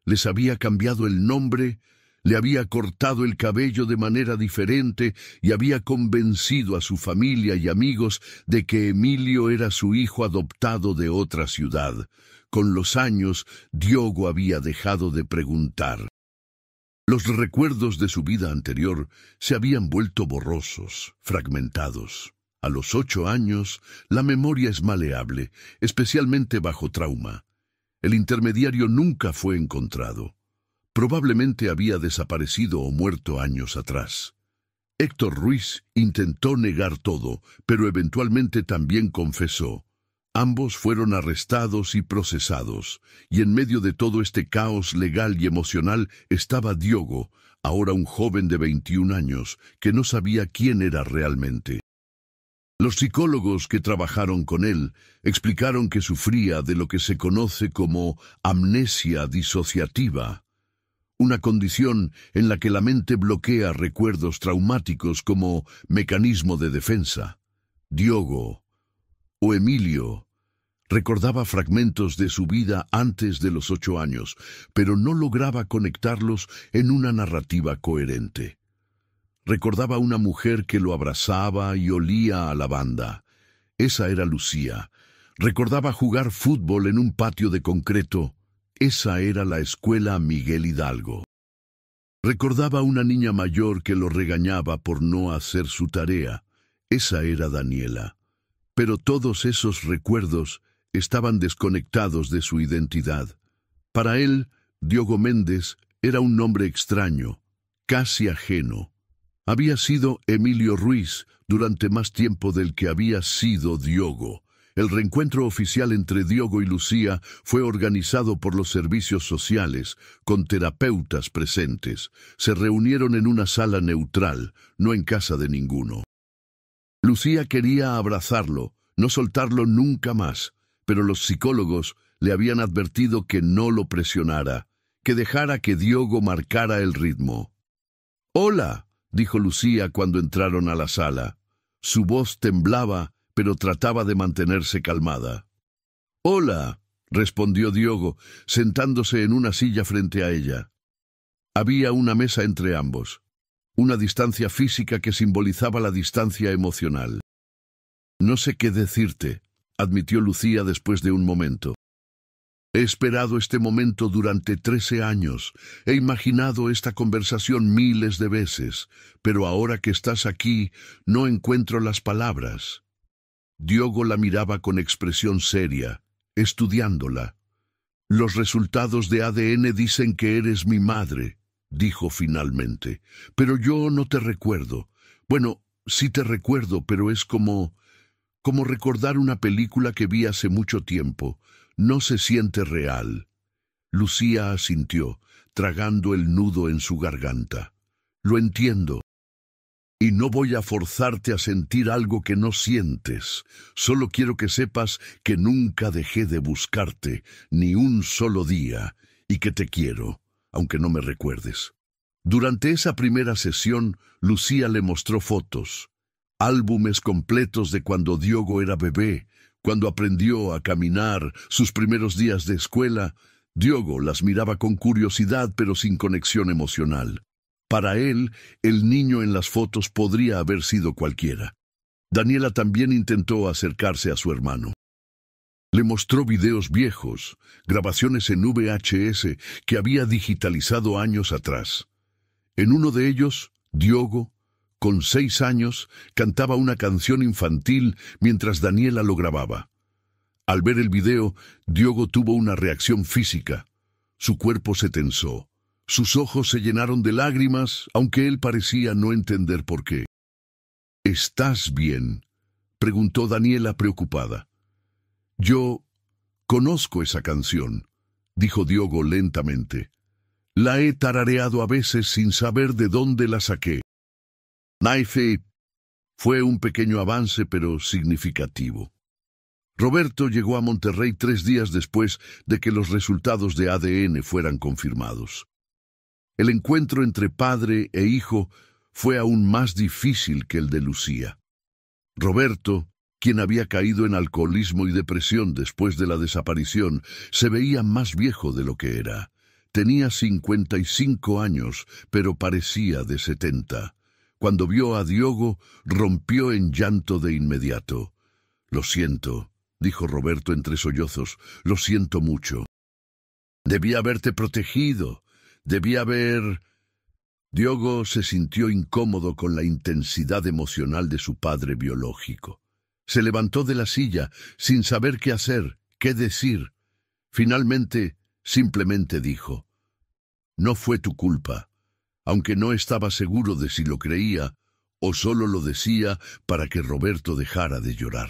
[SPEAKER 1] Les había cambiado el nombre, le había cortado el cabello de manera diferente y había convencido a su familia y amigos de que Emilio era su hijo adoptado de otra ciudad. Con los años, Diogo había dejado de preguntar. Los recuerdos de su vida anterior se habían vuelto borrosos, fragmentados. A los 8 años, la memoria es maleable, especialmente bajo trauma. El intermediario nunca fue encontrado. Probablemente había desaparecido o muerto años atrás. Héctor Ruiz intentó negar todo, pero eventualmente también confesó. Ambos fueron arrestados y procesados, y en medio de todo este caos legal y emocional estaba Diogo, ahora un joven de 21 años, que no sabía quién era realmente. Los psicólogos que trabajaron con él explicaron que sufría de lo que se conoce como amnesia disociativa, una condición en la que la mente bloquea recuerdos traumáticos como mecanismo de defensa. Diogo, o Emilio, recordaba fragmentos de su vida antes de los 8 años, pero no lograba conectarlos en una narrativa coherente. Recordaba una mujer que lo abrazaba y olía a lavanda. Esa era Lucía. Recordaba jugar fútbol en un patio de concreto. Esa era la escuela Miguel Hidalgo. Recordaba una niña mayor que lo regañaba por no hacer su tarea. Esa era Daniela. Pero todos esos recuerdos estaban desconectados de su identidad. Para él, Diogo Méndez era un nombre extraño, casi ajeno. Había sido Emilio Ruiz durante más tiempo del que había sido Diogo. El reencuentro oficial entre Diogo y Lucía fue organizado por los servicios sociales, con terapeutas presentes. Se reunieron en una sala neutral, no en casa de ninguno. Lucía quería abrazarlo, no soltarlo nunca más, pero los psicólogos le habían advertido que no lo presionara, que dejara que Diogo marcara el ritmo. «Hola», dijo Lucía cuando entraron a la sala. Su voz temblaba, pero trataba de mantenerse calmada. «Hola», respondió Diogo, sentándose en una silla frente a ella. Había una mesa entre ambos, una distancia física que simbolizaba la distancia emocional. «No sé qué decirte», admitió Lucía después de un momento. «He esperado este momento durante 13 años. He imaginado esta conversación miles de veces, pero ahora que estás aquí, no encuentro las palabras». Diogo la miraba con expresión seria, estudiándola. «Los resultados de ADN dicen que eres mi madre», dijo finalmente. «Pero yo no te recuerdo. Bueno, sí te recuerdo, pero es como recordar una película que vi hace mucho tiempo. No se siente real». Lucía asintió, tragando el nudo en su garganta. «Lo entiendo. Y no voy a forzarte a sentir algo que no sientes. Solo quiero que sepas que nunca dejé de buscarte, ni un solo día, y que te quiero, aunque no me recuerdes». Durante esa primera sesión, Lucía le mostró fotos, álbumes completos de cuando Diogo era bebé, cuando aprendió a caminar, sus primeros días de escuela. Diogo las miraba con curiosidad, pero sin conexión emocional. Para él, el niño en las fotos podría haber sido cualquiera. Daniela también intentó acercarse a su hermano. Le mostró videos viejos, grabaciones en VHS que había digitalizado años atrás. En uno de ellos, Diogo, con 6 años, cantaba una canción infantil mientras Daniela lo grababa. Al ver el video, Diogo tuvo una reacción física. Su cuerpo se tensó. Sus ojos se llenaron de lágrimas, aunque él parecía no entender por qué. «¿Estás bien?», preguntó Daniela preocupada. «Yo conozco esa canción», dijo Diogo lentamente. «La he tarareado a veces sin saber de dónde la saqué». Naife fue un pequeño avance, pero significativo. Roberto llegó a Monterrey 3 días después de que los resultados de ADN fueran confirmados. El encuentro entre padre e hijo fue aún más difícil que el de Lucía. Roberto, quien había caído en alcoholismo y depresión después de la desaparición, se veía más viejo de lo que era. Tenía 55 años, pero parecía de 70. Cuando vio a Diogo, rompió en llanto de inmediato. «Lo siento», dijo Roberto entre sollozos, «lo siento mucho. Debía haberte protegido. Debía haber...». Diogo se sintió incómodo con la intensidad emocional de su padre biológico. Se levantó de la silla, sin saber qué hacer, qué decir. Finalmente, simplemente dijo: «No fue tu culpa», aunque no estaba seguro de si lo creía o solo lo decía para que Roberto dejara de llorar.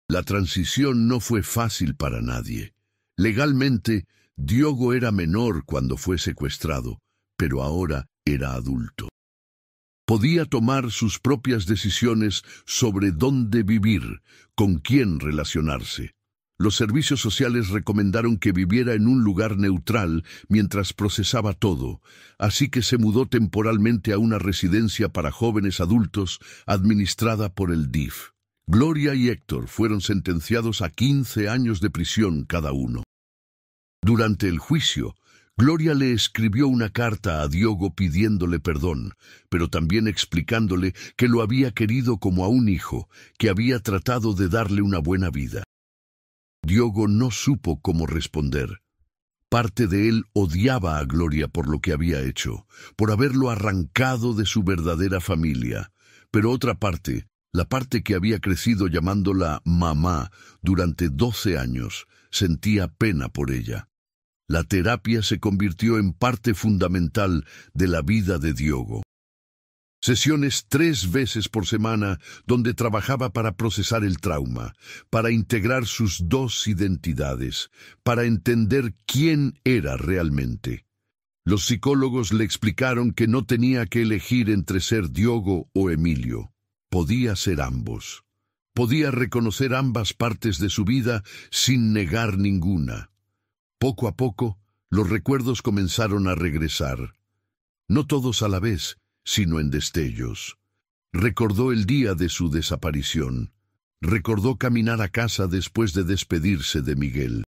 [SPEAKER 1] La transición no fue fácil para nadie. Legalmente, Diogo era menor cuando fue secuestrado, pero ahora era adulto. Podía tomar sus propias decisiones sobre dónde vivir, con quién relacionarse. Los servicios sociales recomendaron que viviera en un lugar neutral mientras procesaba todo, así que se mudó temporalmente a una residencia para jóvenes adultos administrada por el DIF. Gloria y Héctor fueron sentenciados a 15 años de prisión cada uno. Durante el juicio, Gloria le escribió una carta a Diogo pidiéndole perdón, pero también explicándole que lo había querido como a un hijo, que había tratado de darle una buena vida. Diogo no supo cómo responder. Parte de él odiaba a Gloria por lo que había hecho, por haberlo arrancado de su verdadera familia, pero otra parte, la parte que había crecido llamándola mamá durante 12 años, sentía pena por ella. La terapia se convirtió en parte fundamental de la vida de Diogo. Sesiones 3 veces por semana donde trabajaba para procesar el trauma, para integrar sus dos identidades, para entender quién era realmente. Los psicólogos le explicaron que no tenía que elegir entre ser Diogo o Emilio. Podía ser ambos. Podía reconocer ambas partes de su vida sin negar ninguna. Poco a poco, los recuerdos comenzaron a regresar. No todos a la vez, sino en destellos. Recordó el día de su desaparición. Recordó caminar a casa después de despedirse de Miguel.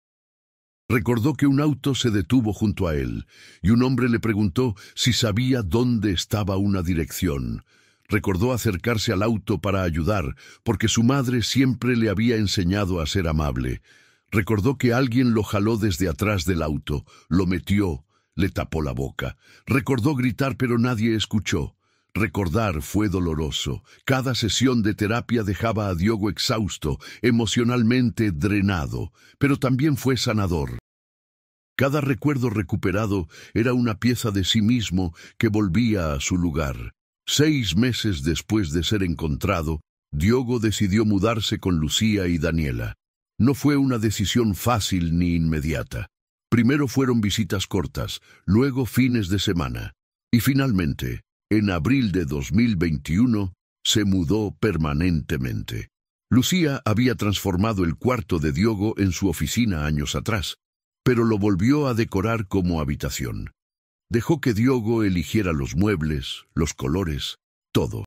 [SPEAKER 1] Recordó que un auto se detuvo junto a él, y un hombre le preguntó si sabía dónde estaba una dirección. Recordó acercarse al auto para ayudar, porque su madre siempre le había enseñado a ser amable. Recordó que alguien lo jaló desde atrás del auto, lo metió, le tapó la boca. Recordó gritar, pero nadie escuchó. Recordar fue doloroso. Cada sesión de terapia dejaba a Diogo exhausto, emocionalmente drenado, pero también fue sanador. Cada recuerdo recuperado era una pieza de sí mismo que volvía a su lugar. 6 meses después de ser encontrado, Diogo decidió mudarse con Lucía y Daniela. No fue una decisión fácil ni inmediata. Primero fueron visitas cortas, luego fines de semana. Y finalmente, en abril de 2021, se mudó permanentemente. Lucía había transformado el cuarto de Diogo en su oficina años atrás, pero lo volvió a decorar como habitación. Dejó que Diogo eligiera los muebles, los colores, todo.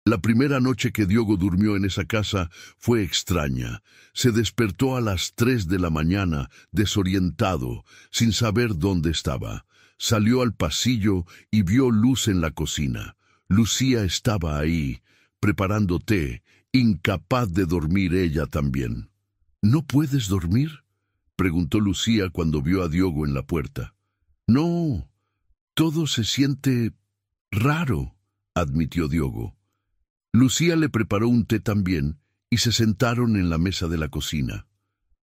[SPEAKER 1] La primera noche que Diogo durmió en esa casa fue extraña. Se despertó a las 3 de la mañana, desorientado, sin saber dónde estaba. Salió al pasillo y vio luz en la cocina. Lucía estaba ahí, preparando té, incapaz de dormir ella también. ¿No puedes dormir?, preguntó Lucía cuando vio a Diogo en la puerta. No, todo se siente raro, admitió Diogo. Lucía le preparó un té también y se sentaron en la mesa de la cocina.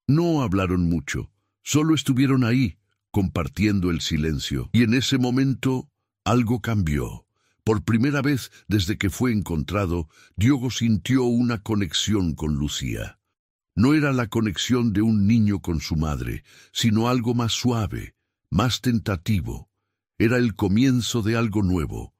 [SPEAKER 1] No hablaron mucho, solo estuvieron ahí, compartiendo el silencio. Y en ese momento algo cambió. Por primera vez desde que fue encontrado, Diogo sintió una conexión con Lucía. No era la conexión de un niño con su madre, sino algo más suave, más tentativo. Era el comienzo de algo nuevo.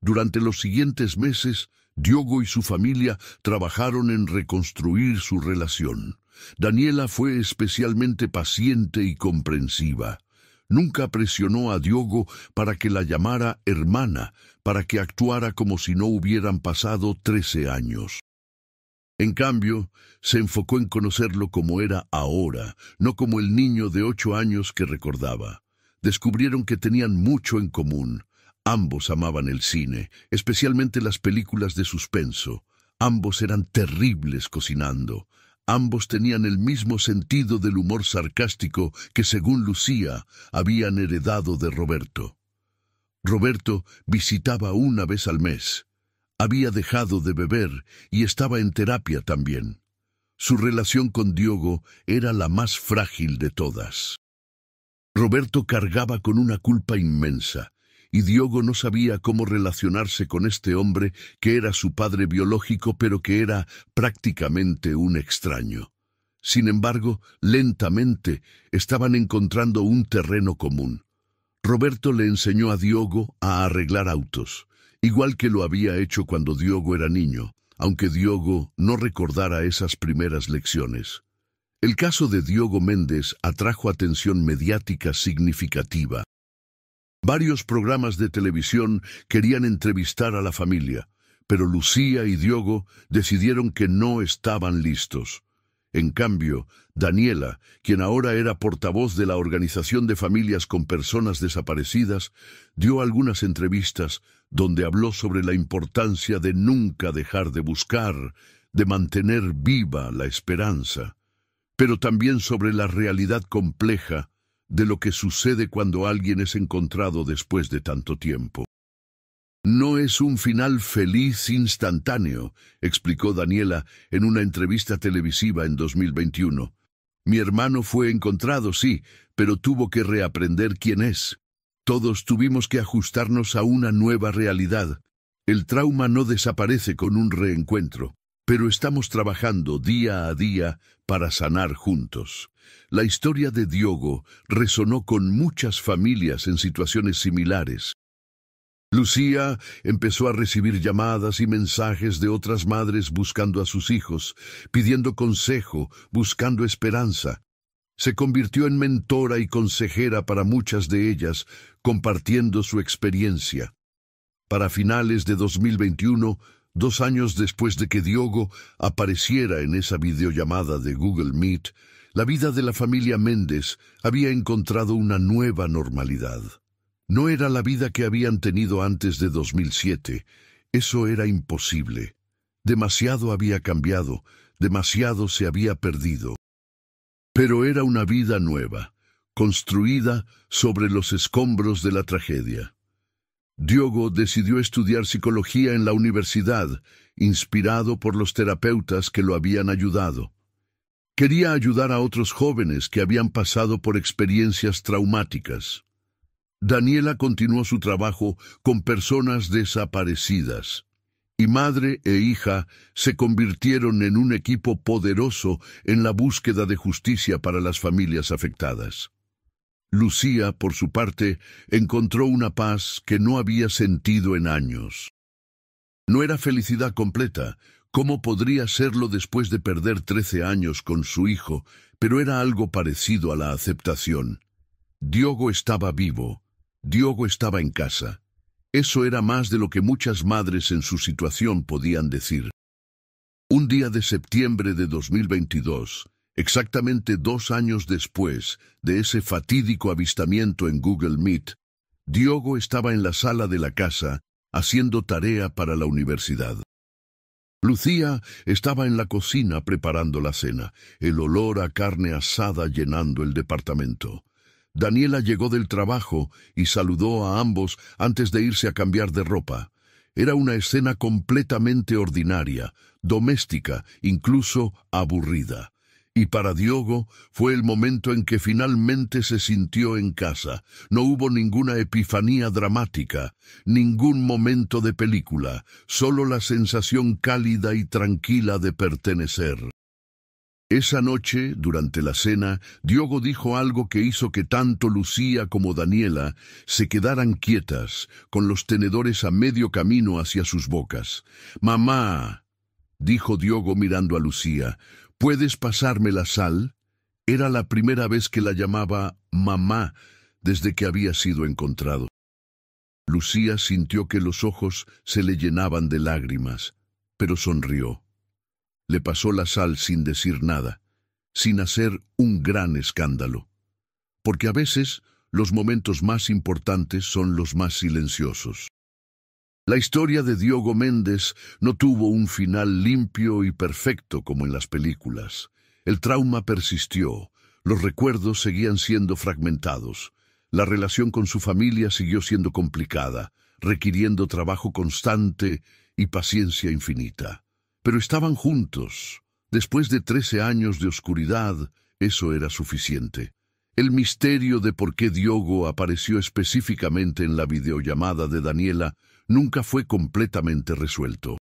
[SPEAKER 1] Durante los siguientes meses, Diogo y su familia trabajaron en reconstruir su relación. Daniela fue especialmente paciente y comprensiva. Nunca presionó a Diogo para que la llamara hermana, para que actuara como si no hubieran pasado 13 años. En cambio, se enfocó en conocerlo como era ahora, no como el niño de 8 años que recordaba. Descubrieron que tenían mucho en común. Ambos amaban el cine, especialmente las películas de suspenso. Ambos eran terribles cocinando. Ambos tenían el mismo sentido del humor sarcástico que, según Lucía, habían heredado de Roberto. Roberto visitaba una vez al mes. Había dejado de beber y estaba en terapia también. Su relación con Diogo era la más frágil de todas. Roberto cargaba con una culpa inmensa, y Diogo no sabía cómo relacionarse con este hombre que era su padre biológico, pero que era prácticamente un extraño. Sin embargo, lentamente estaban encontrando un terreno común. Roberto le enseñó a Diogo a arreglar autos, igual que lo había hecho cuando Diogo era niño, aunque Diogo no recordara esas primeras lecciones. El caso de Diogo Méndez atrajo atención mediática significativa. Varios programas de televisión querían entrevistar a la familia, pero Lucía y Diogo decidieron que no estaban listos. En cambio, Daniela, quien ahora era portavoz de la Organización de Familias con Personas Desaparecidas, dio algunas entrevistas donde habló sobre la importancia de nunca dejar de buscar, de mantener viva la esperanza, pero también sobre la realidad compleja de lo que sucede cuando alguien es encontrado después de tanto tiempo. No es un final feliz instantáneo, explicó Daniela en una entrevista televisiva en 2021. Mi hermano fue encontrado, sí, pero tuvo que reaprender quién es. Todos tuvimos que ajustarnos a una nueva realidad. El trauma no desaparece con un reencuentro, pero estamos trabajando día a día para sanar juntos. La historia de Diogo resonó con muchas familias en situaciones similares. Lucía empezó a recibir llamadas y mensajes de otras madres buscando a sus hijos, pidiendo consejo, buscando esperanza. Se convirtió en mentora y consejera para muchas de ellas, compartiendo su experiencia. Para finales de 2021, 2 años después de que Diogo apareciera en esa videollamada de Google Meet, la vida de la familia Méndez había encontrado una nueva normalidad. No era la vida que habían tenido antes de 2007. Eso era imposible. Demasiado había cambiado, demasiado se había perdido. Pero era una vida nueva, construida sobre los escombros de la tragedia. Diogo decidió estudiar psicología en la universidad, inspirado por los terapeutas que lo habían ayudado. Quería ayudar a otros jóvenes que habían pasado por experiencias traumáticas. Daniela continuó su trabajo con personas desaparecidas, y madre e hija se convirtieron en un equipo poderoso en la búsqueda de justicia para las familias afectadas. Lucía, por su parte, encontró una paz que no había sentido en años. No era felicidad completa. ¿Cómo podría serlo después de perder 13 años con su hijo? Pero era algo parecido a la aceptación. Diogo estaba vivo. Diogo estaba en casa. Eso era más de lo que muchas madres en su situación podían decir. Un día de septiembre de 2022, exactamente 2 años después de ese fatídico avistamiento en Google Meet, Diogo estaba en la sala de la casa haciendo tarea para la universidad. Lucía estaba en la cocina preparando la cena, el olor a carne asada llenando el departamento. Daniela llegó del trabajo y saludó a ambos antes de irse a cambiar de ropa. Era una escena completamente ordinaria, doméstica, incluso aburrida. Y para Diogo fue el momento en que finalmente se sintió en casa. No hubo ninguna epifanía dramática, ningún momento de película, solo la sensación cálida y tranquila de pertenecer. Esa noche, durante la cena, Diogo dijo algo que hizo que tanto Lucía como Daniela se quedaran quietas, con los tenedores a medio camino hacia sus bocas. «Mamá», dijo Diogo mirando a Lucía, «¿puedes pasarme la sal?» Era la primera vez que la llamaba mamá desde que había sido encontrado. Lucía sintió que los ojos se le llenaban de lágrimas, pero sonrió. Le pasó la sal sin decir nada, sin hacer un gran escándalo. Porque a veces los momentos más importantes son los más silenciosos. La historia de Diogo Méndez no tuvo un final limpio y perfecto como en las películas. El trauma persistió, los recuerdos seguían siendo fragmentados. La relación con su familia siguió siendo complicada, requiriendo trabajo constante y paciencia infinita. Pero estaban juntos. Después de 13 años de oscuridad, eso era suficiente. El misterio de por qué Diogo apareció específicamente en la videollamada de Daniela nunca fue completamente resuelto.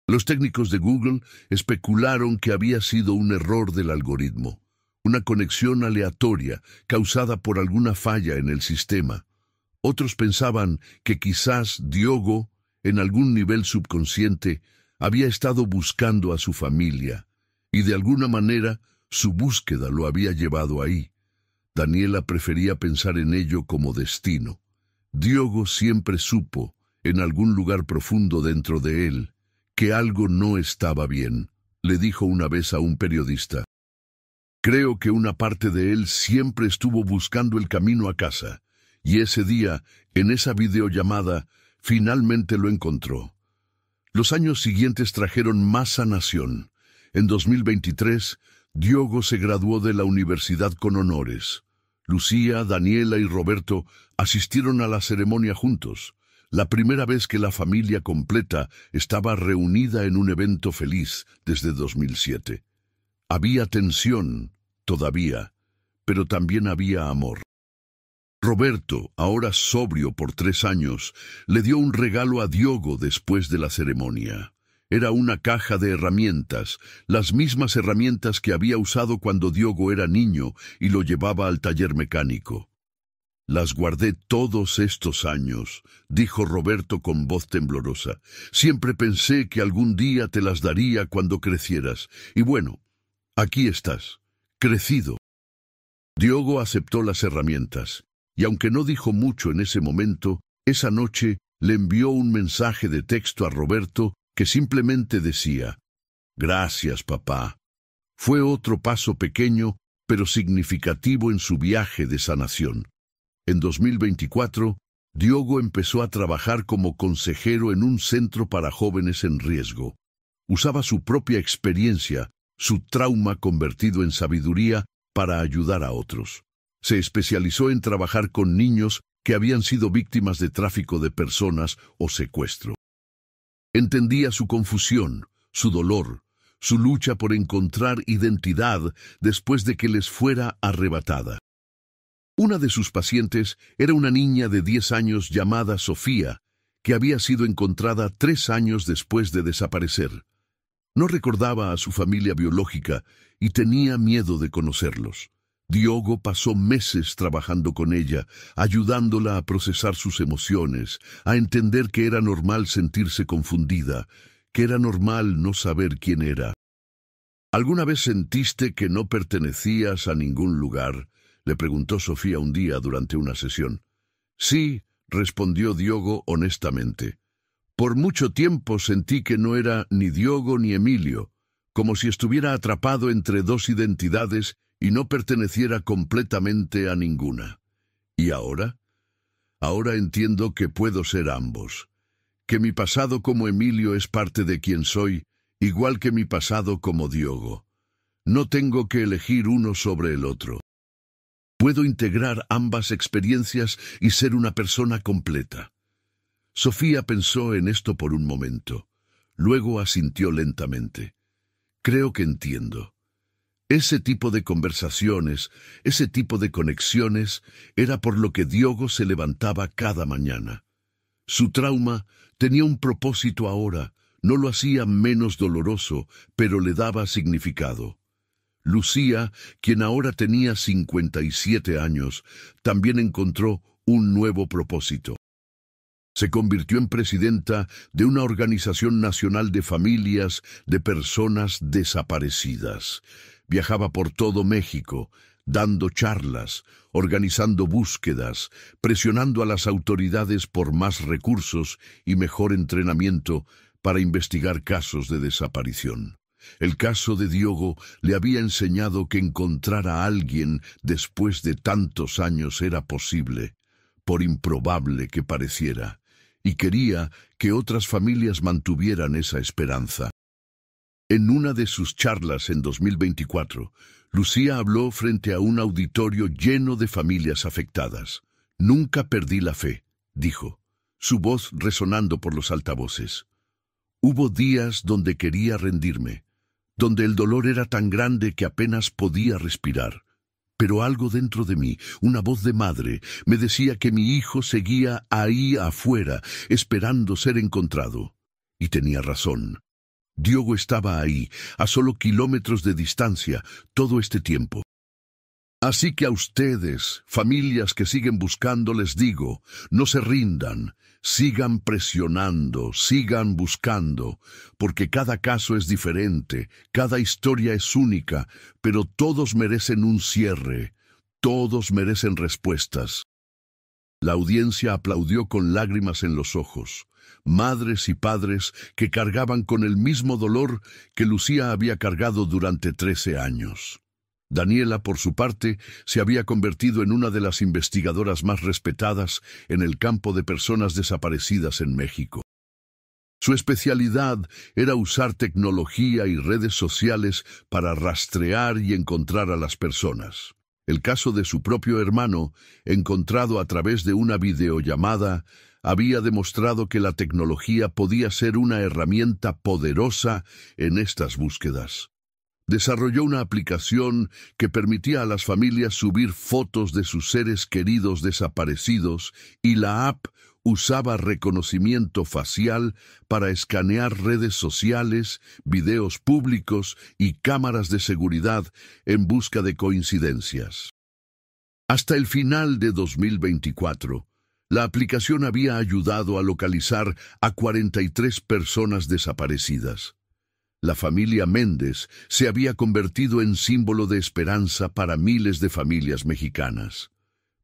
[SPEAKER 1] Los técnicos de Google especularon que había sido un error del algoritmo, una conexión aleatoria causada por alguna falla en el sistema. Otros pensaban que quizás Diogo, en algún nivel subconsciente, había estado buscando a su familia, y de alguna manera su búsqueda lo había llevado ahí. Daniela prefería pensar en ello como destino. Diogo siempre supo, en algún lugar profundo dentro de él, que algo no estaba bien. Le dijo una vez a un periodista: «Creo que una parte de él siempre estuvo buscando el camino a casa, y ese día, en esa videollamada, finalmente lo encontró». Los años siguientes trajeron más sanación. En 2023, Diogo se graduó de la universidad con honores. Lucía, Daniela y Roberto asistieron a la ceremonia juntos, la primera vez que la familia completa estaba reunida en un evento feliz desde 2007. Había tensión, todavía, pero también había amor. Roberto, ahora sobrio por 3 años, le dio un regalo a Diogo después de la ceremonia. Era una caja de herramientas, las mismas herramientas que había usado cuando Diogo era niño y lo llevaba al taller mecánico. «Las guardé todos estos años», dijo Roberto con voz temblorosa. «Siempre pensé que algún día te las daría cuando crecieras. Y bueno, aquí estás, crecido». Diogo aceptó las herramientas, y aunque no dijo mucho en ese momento, esa noche le envió un mensaje de texto a Roberto que simplemente decía: «Gracias, papá». Fue otro paso pequeño, pero significativo en su viaje de sanación. En 2024, Diogo empezó a trabajar como consejero en un centro para jóvenes en riesgo. Usaba su propia experiencia, su trauma convertido en sabiduría, para ayudar a otros. Se especializó en trabajar con niños que habían sido víctimas de tráfico de personas o secuestro. Entendía su confusión, su dolor, su lucha por encontrar identidad después de que les fuera arrebatada. Una de sus pacientes era una niña de 10 años llamada Sofía, que había sido encontrada 3 años después de desaparecer. No recordaba a su familia biológica y tenía miedo de conocerlos. Diogo pasó meses trabajando con ella, ayudándola a procesar sus emociones, a entender que era normal sentirse confundida, que era normal no saber quién era. ¿Alguna vez sentiste que no pertenecías a ningún lugar?, le preguntó Sofía un día durante una sesión. «Sí», respondió Diogo honestamente. «Por mucho tiempo sentí que no era ni Diogo ni Emilio, como si estuviera atrapado entre 2 identidades y no perteneciera completamente a ninguna. ¿Y ahora? Ahora entiendo que puedo ser ambos, que mi pasado como Emilio es parte de quien soy, igual que mi pasado como Diogo. No tengo que elegir uno sobre el otro. Puedo integrar ambas experiencias y ser una persona completa». Sofía pensó en esto por un momento. Luego asintió lentamente. «Creo que entiendo». Ese tipo de conversaciones, ese tipo de conexiones, era por lo que Diogo se levantaba cada mañana. Su trauma tenía un propósito ahora, no lo hacía menos doloroso, pero le daba significado. Lucía, quien ahora tenía 57 años, también encontró un nuevo propósito. Se convirtió en presidenta de una organización nacional de familias de personas desaparecidas. Viajaba por todo México, dando charlas, organizando búsquedas, presionando a las autoridades por más recursos y mejor entrenamiento para investigar casos de desaparición. El caso de Diogo le había enseñado que encontrar a alguien después de tantos años era posible, por improbable que pareciera, y quería que otras familias mantuvieran esa esperanza. En una de sus charlas en 2024, Lucía habló frente a un auditorio lleno de familias afectadas. «Nunca perdí la fe», dijo, su voz resonando por los altavoces. «Hubo días donde quería rendirme, donde el dolor era tan grande que apenas podía respirar. Pero algo dentro de mí, una voz de madre, me decía que mi hijo seguía ahí afuera, esperando ser encontrado. Y tenía razón. Diogo estaba ahí, a solo kilómetros de distancia, todo este tiempo. Así que a ustedes, familias que siguen buscando, les digo, no se rindan, sigan presionando, sigan buscando, porque cada caso es diferente, cada historia es única, pero todos merecen un cierre, todos merecen respuestas». La audiencia aplaudió con lágrimas en los ojos. Madres y padres que cargaban con el mismo dolor que Lucía había cargado durante 13 años. Daniela, por su parte, se había convertido en una de las investigadoras más respetadas en el campo de personas desaparecidas en México. Su especialidad era usar tecnología y redes sociales para rastrear y encontrar a las personas. El caso de su propio hermano, encontrado a través de una videollamada, había demostrado que la tecnología podía ser una herramienta poderosa en estas búsquedas. Desarrolló una aplicación que permitía a las familias subir fotos de sus seres queridos desaparecidos y la app usaba reconocimiento facial para escanear redes sociales, videos públicos y cámaras de seguridad en busca de coincidencias. Hasta el final de 2024, la aplicación había ayudado a localizar a 43 personas desaparecidas. La familia Méndez se había convertido en símbolo de esperanza para miles de familias mexicanas.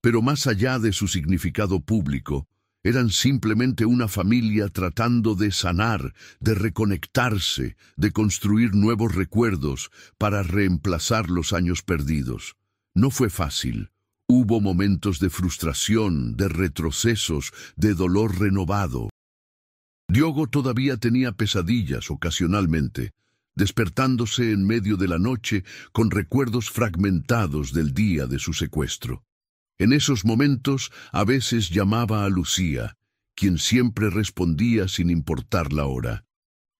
[SPEAKER 1] Pero más allá de su significado público, eran simplemente una familia tratando de sanar, de reconectarse, de construir nuevos recuerdos para reemplazar los años perdidos. No fue fácil. Hubo momentos de frustración, de retrocesos, de dolor renovado. Diogo todavía tenía pesadillas ocasionalmente, despertándose en medio de la noche con recuerdos fragmentados del día de su secuestro. En esos momentos a veces llamaba a Lucía, quien siempre respondía sin importar la hora.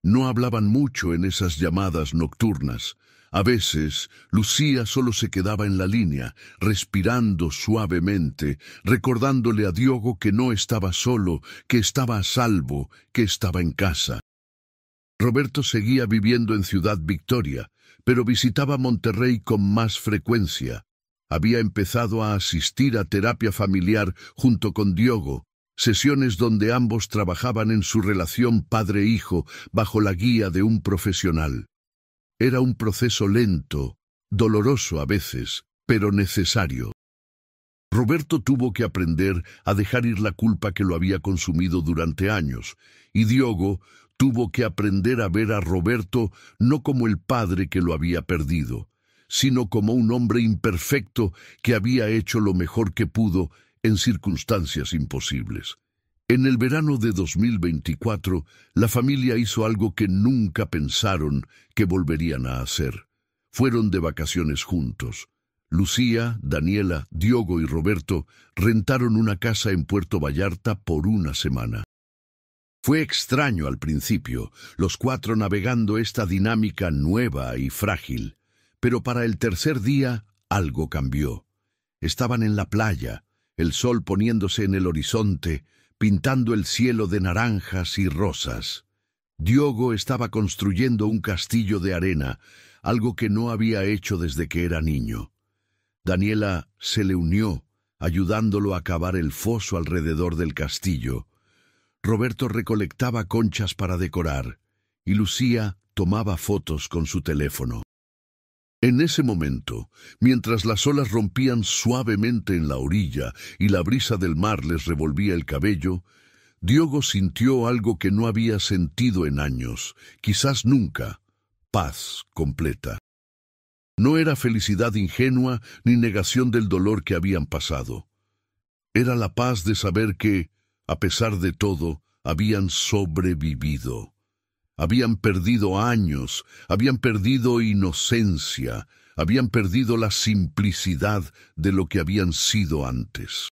[SPEAKER 1] No hablaban mucho en esas llamadas nocturnas. A veces, Lucía solo se quedaba en la línea, respirando suavemente, recordándole a Diogo que no estaba solo, que estaba a salvo, que estaba en casa. Roberto seguía viviendo en Ciudad Victoria, pero visitaba Monterrey con más frecuencia. Había empezado a asistir a terapia familiar junto con Diogo, sesiones donde ambos trabajaban en su relación padre-hijo bajo la guía de un profesional. Era un proceso lento, doloroso a veces, pero necesario. Roberto tuvo que aprender a dejar ir la culpa que lo había consumido durante años, y Diogo tuvo que aprender a ver a Roberto no como el padre que lo había perdido, sino como un hombre imperfecto que había hecho lo mejor que pudo en circunstancias imposibles. En el verano de 2024, la familia hizo algo que nunca pensaron que volverían a hacer. Fueron de vacaciones juntos. Lucía, Daniela, Diogo y Roberto rentaron una casa en Puerto Vallarta por una semana. Fue extraño al principio, los cuatro navegando esta dinámica nueva y frágil. Pero para el tercer día, algo cambió. Estaban en la playa, el sol poniéndose en el horizonte, pintando el cielo de naranjas y rosas. Diogo estaba construyendo un castillo de arena, algo que no había hecho desde que era niño. Daniela se le unió, ayudándolo a cavar el foso alrededor del castillo. Roberto recolectaba conchas para decorar, y Lucía tomaba fotos con su teléfono. En ese momento, mientras las olas rompían suavemente en la orilla y la brisa del mar les revolvía el cabello, Diogo sintió algo que no había sentido en años, quizás nunca: paz completa. No era felicidad ingenua ni negación del dolor que habían pasado. Era la paz de saber que, a pesar de todo, habían sobrevivido. Habían perdido años, habían perdido inocencia, habían perdido la simplicidad de lo que habían sido antes.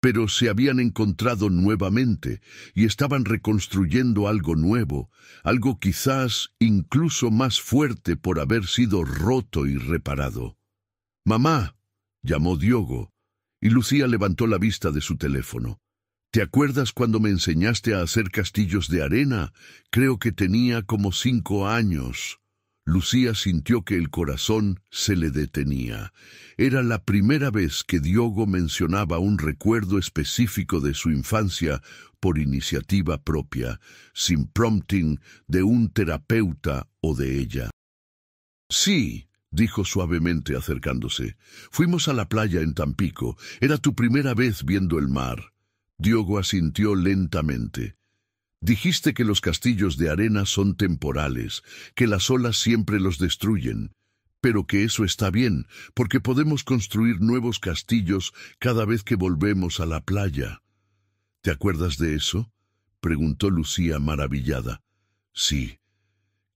[SPEAKER 1] Pero se habían encontrado nuevamente y estaban reconstruyendo algo nuevo, algo quizás incluso más fuerte por haber sido roto y reparado. «Mamá», llamó Diogo, y Lucía levantó la vista de su teléfono. «¿Te acuerdas cuando me enseñaste a hacer castillos de arena? Creo que tenía como 5 años». Lucía sintió que el corazón se le detenía. Era la primera vez que Diogo mencionaba un recuerdo específico de su infancia por iniciativa propia, sin prompting de un terapeuta o de ella. «Sí», dijo suavemente acercándose. «Fuimos a la playa en Tampico. Era tu primera vez viendo el mar». Diogo asintió lentamente. «Dijiste que los castillos de arena son temporales, que las olas siempre los destruyen, pero que eso está bien, porque podemos construir nuevos castillos cada vez que volvemos a la playa». «¿Te acuerdas de eso?», preguntó Lucía maravillada. «Sí.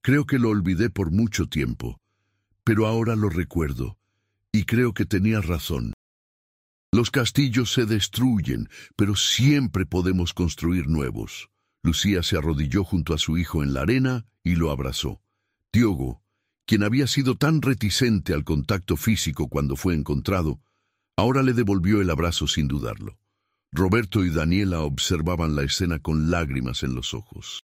[SPEAKER 1] Creo que lo olvidé por mucho tiempo, pero ahora lo recuerdo, y creo que tenías razón. Los castillos se destruyen, pero siempre podemos construir nuevos». Lucía se arrodilló junto a su hijo en la arena y lo abrazó. «Diogo, quien había sido tan reticente al contacto físico cuando fue encontrado, ahora le devolvió el abrazo sin dudarlo. Roberto y Daniela observaban la escena con lágrimas en los ojos.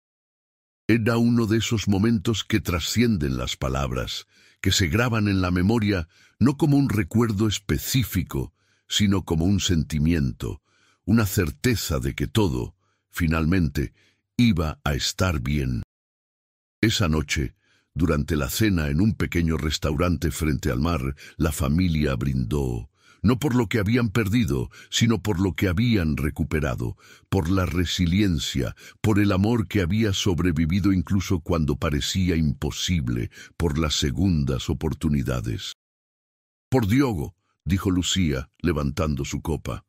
[SPEAKER 1] Era uno de esos momentos que trascienden las palabras, que se graban en la memoria no como un recuerdo específico, sino como un sentimiento, una certeza de que todo, finalmente, iba a estar bien. Esa noche, durante la cena en un pequeño restaurante frente al mar, la familia brindó, no por lo que habían perdido, sino por lo que habían recuperado, por la resiliencia, por el amor que había sobrevivido incluso cuando parecía imposible, por las segundas oportunidades. Por Diogo, dijo Lucía, levantando su copa.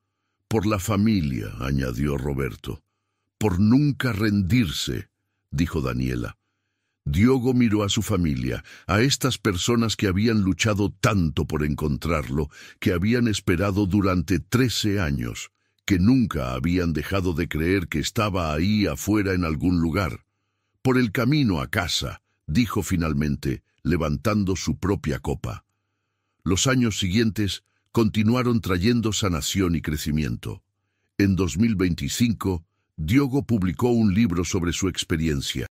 [SPEAKER 1] Por la familia, añadió Roberto. Por nunca rendirse, dijo Daniela. Diogo miró a su familia, a estas personas que habían luchado tanto por encontrarlo, que habían esperado durante 13 años, que nunca habían dejado de creer que estaba ahí afuera en algún lugar. Por el camino a casa, dijo finalmente, levantando su propia copa. Los años siguientes continuaron trayendo sanación y crecimiento. En 2025, Diogo publicó un libro sobre su experiencia.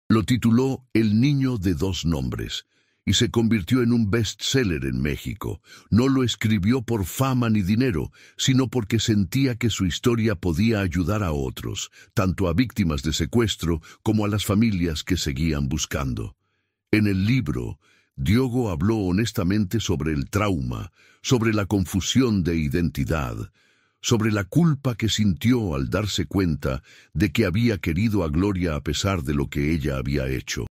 [SPEAKER 1] Lo tituló El niño de dos nombres y se convirtió en un bestseller en México. No lo escribió por fama ni dinero, sino porque sentía que su historia podía ayudar a otros, tanto a víctimas de secuestro como a las familias que seguían buscando. En el libro, Diogo habló honestamente sobre el trauma, sobre la confusión de identidad, sobre la culpa que sintió al darse cuenta de que había querido a Gloria a pesar de lo que ella había hecho.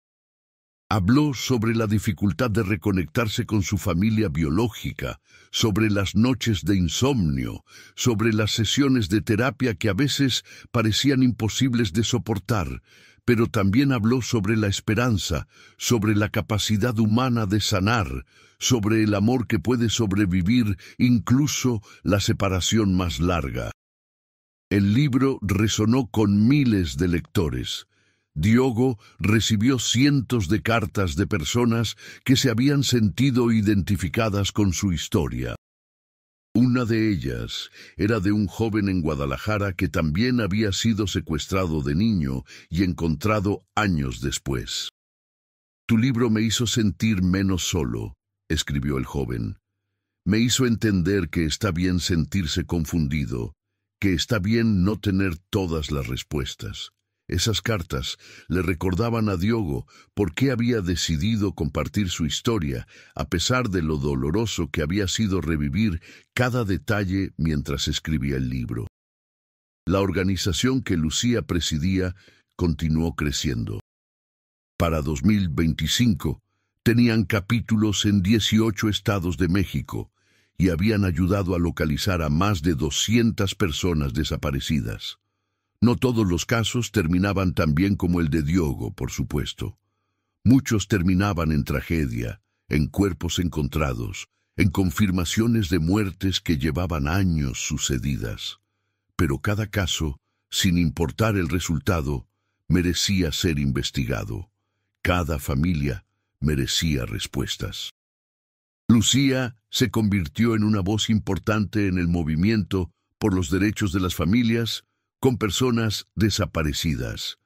[SPEAKER 1] Habló sobre la dificultad de reconectarse con su familia biológica, sobre las noches de insomnio, sobre las sesiones de terapia que a veces parecían imposibles de soportar, pero también habló sobre la esperanza, sobre la capacidad humana de sanar, sobre el amor que puede sobrevivir incluso la separación más larga. El libro resonó con miles de lectores. Diogo recibió cientos de cartas de personas que se habían sentido identificadas con su historia. Una de ellas era de un joven en Guadalajara que también había sido secuestrado de niño y encontrado años después. Tu libro me hizo sentir menos solo, escribió el joven. Me hizo entender que está bien sentirse confundido, que está bien no tener todas las respuestas. Esas cartas le recordaban a Diogo por qué había decidido compartir su historia, a pesar de lo doloroso que había sido revivir cada detalle mientras escribía el libro. La organización que Lucía presidía continuó creciendo. Para 2025, tenían capítulos en 18 estados de México y habían ayudado a localizar a más de 200 personas desaparecidas. No todos los casos terminaban tan bien como el de Diogo, por supuesto. Muchos terminaban en tragedia, en cuerpos encontrados, en confirmaciones de muertes que llevaban años sucedidas. Pero cada caso, sin importar el resultado, merecía ser investigado. Cada familia merecía respuestas. Lucía se convirtió en una voz importante en el movimiento por los derechos de las familias con personas desaparecidas.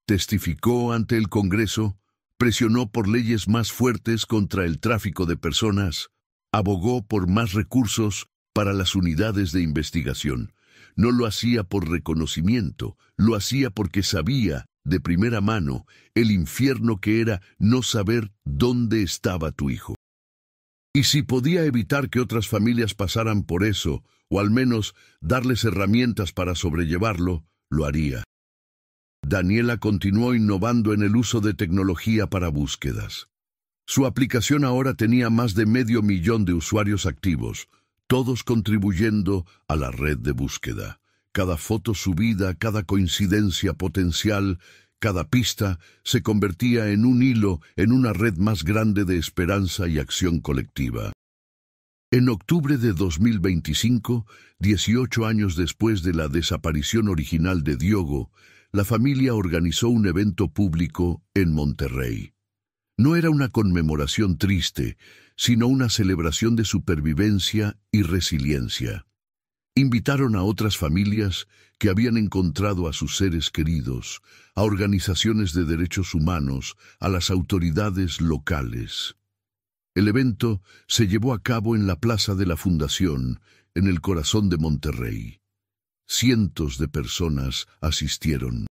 [SPEAKER 1] Testificó ante el Congreso, presionó por leyes más fuertes contra el tráfico de personas, abogó por más recursos para las unidades de investigación. No lo hacía por reconocimiento, lo hacía porque sabía, de primera mano, el infierno que era no saber dónde estaba tu hijo. Y si podía evitar que otras familias pasaran por eso, o al menos darles herramientas para sobrellevarlo, lo haría. Daniela continuó innovando en el uso de tecnología para búsquedas. Su aplicación ahora tenía más de 500,000 de usuarios activos, todos contribuyendo a la red de búsqueda. Cada foto subida, cada coincidencia potencial, cada pista se convertía en un hilo en una red más grande de esperanza y acción colectiva. En octubre de 2025, 18 años después de la desaparición original de Diogo, la familia organizó un evento público en Monterrey. No era una conmemoración triste, sino una celebración de supervivencia y resiliencia. Invitaron a otras familias que habían encontrado a sus seres queridos, a organizaciones de derechos humanos, a las autoridades locales. El evento se llevó a cabo en la Plaza de la Fundación, en el corazón de Monterrey. Cientos de personas asistieron.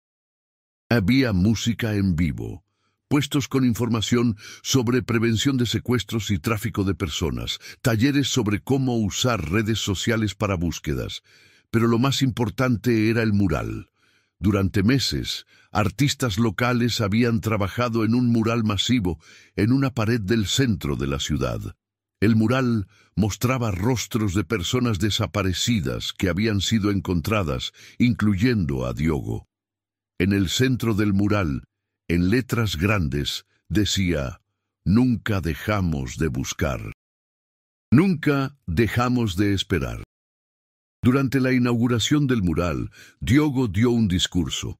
[SPEAKER 1] Había música en vivo, puestos con información sobre prevención de secuestros y tráfico de personas, talleres sobre cómo usar redes sociales para búsquedas. Pero lo más importante era el mural. Durante meses, artistas locales habían trabajado en un mural masivo en una pared del centro de la ciudad. El mural mostraba rostros de personas desaparecidas que habían sido encontradas, incluyendo a Diogo. En el centro del mural, en letras grandes, decía: "Nunca dejamos de buscar. Nunca dejamos de esperar". Durante la inauguración del mural, Diogo dio un discurso.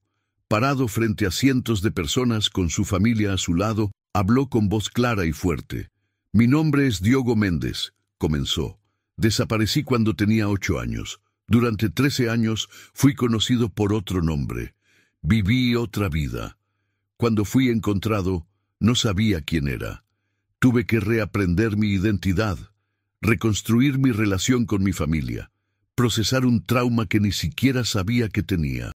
[SPEAKER 1] Parado frente a cientos de personas con su familia a su lado, habló con voz clara y fuerte. «Mi nombre es Diogo Méndez», comenzó. «Desaparecí cuando tenía 8 años. Durante 13 años fui conocido por otro nombre. Viví otra vida. Cuando fui encontrado, no sabía quién era. Tuve que reaprender mi identidad, reconstruir mi relación con mi familia, procesar un trauma que ni siquiera sabía que tenía».